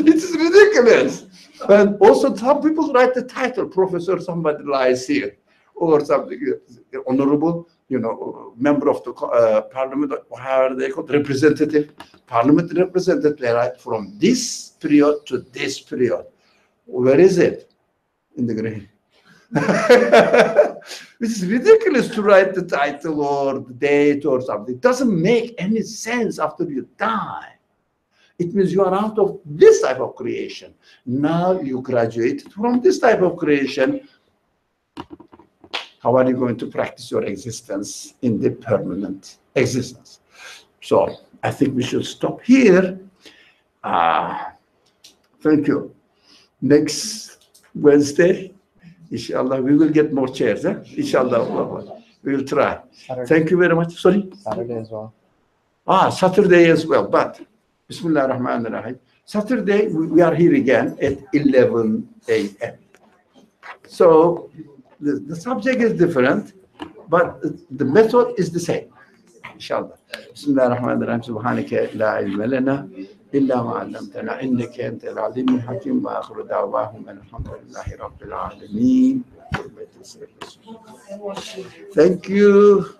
S1: it's ridiculous. And also some people write the title, Professor somebody lies here, or something, honorable, member of the parliament, how are they called? Representative, parliament representative, right? From this period to this period. Where is it? In the grave. It's ridiculous to write the title or the date or something. It doesn't make any sense after you die. It means you are out of this type of creation. Now you graduate from this type of creation. How are you going to practice your existence in the permanent existence? So I think we should stop here. Thank you. Next Wednesday, inshallah, we will get more chairs. Inshallah, we will try.
S2: Saturday.
S1: Thank you very much. Sorry?
S2: Saturday as well.
S1: Saturday as well, but Bismillah ar-Rahman ar-Rahim. Saturday, we are here again at 11 a.m. So the subject is different, but the method is the same. Inshallah. Bismillah ar-Rahman ar-Rahim. Subhanaka la ilma lana illa ma 'allamtana innaka antal alimul hakim wa akhiru da'wahum alhamdulillahi rabbil alamin. Thank you.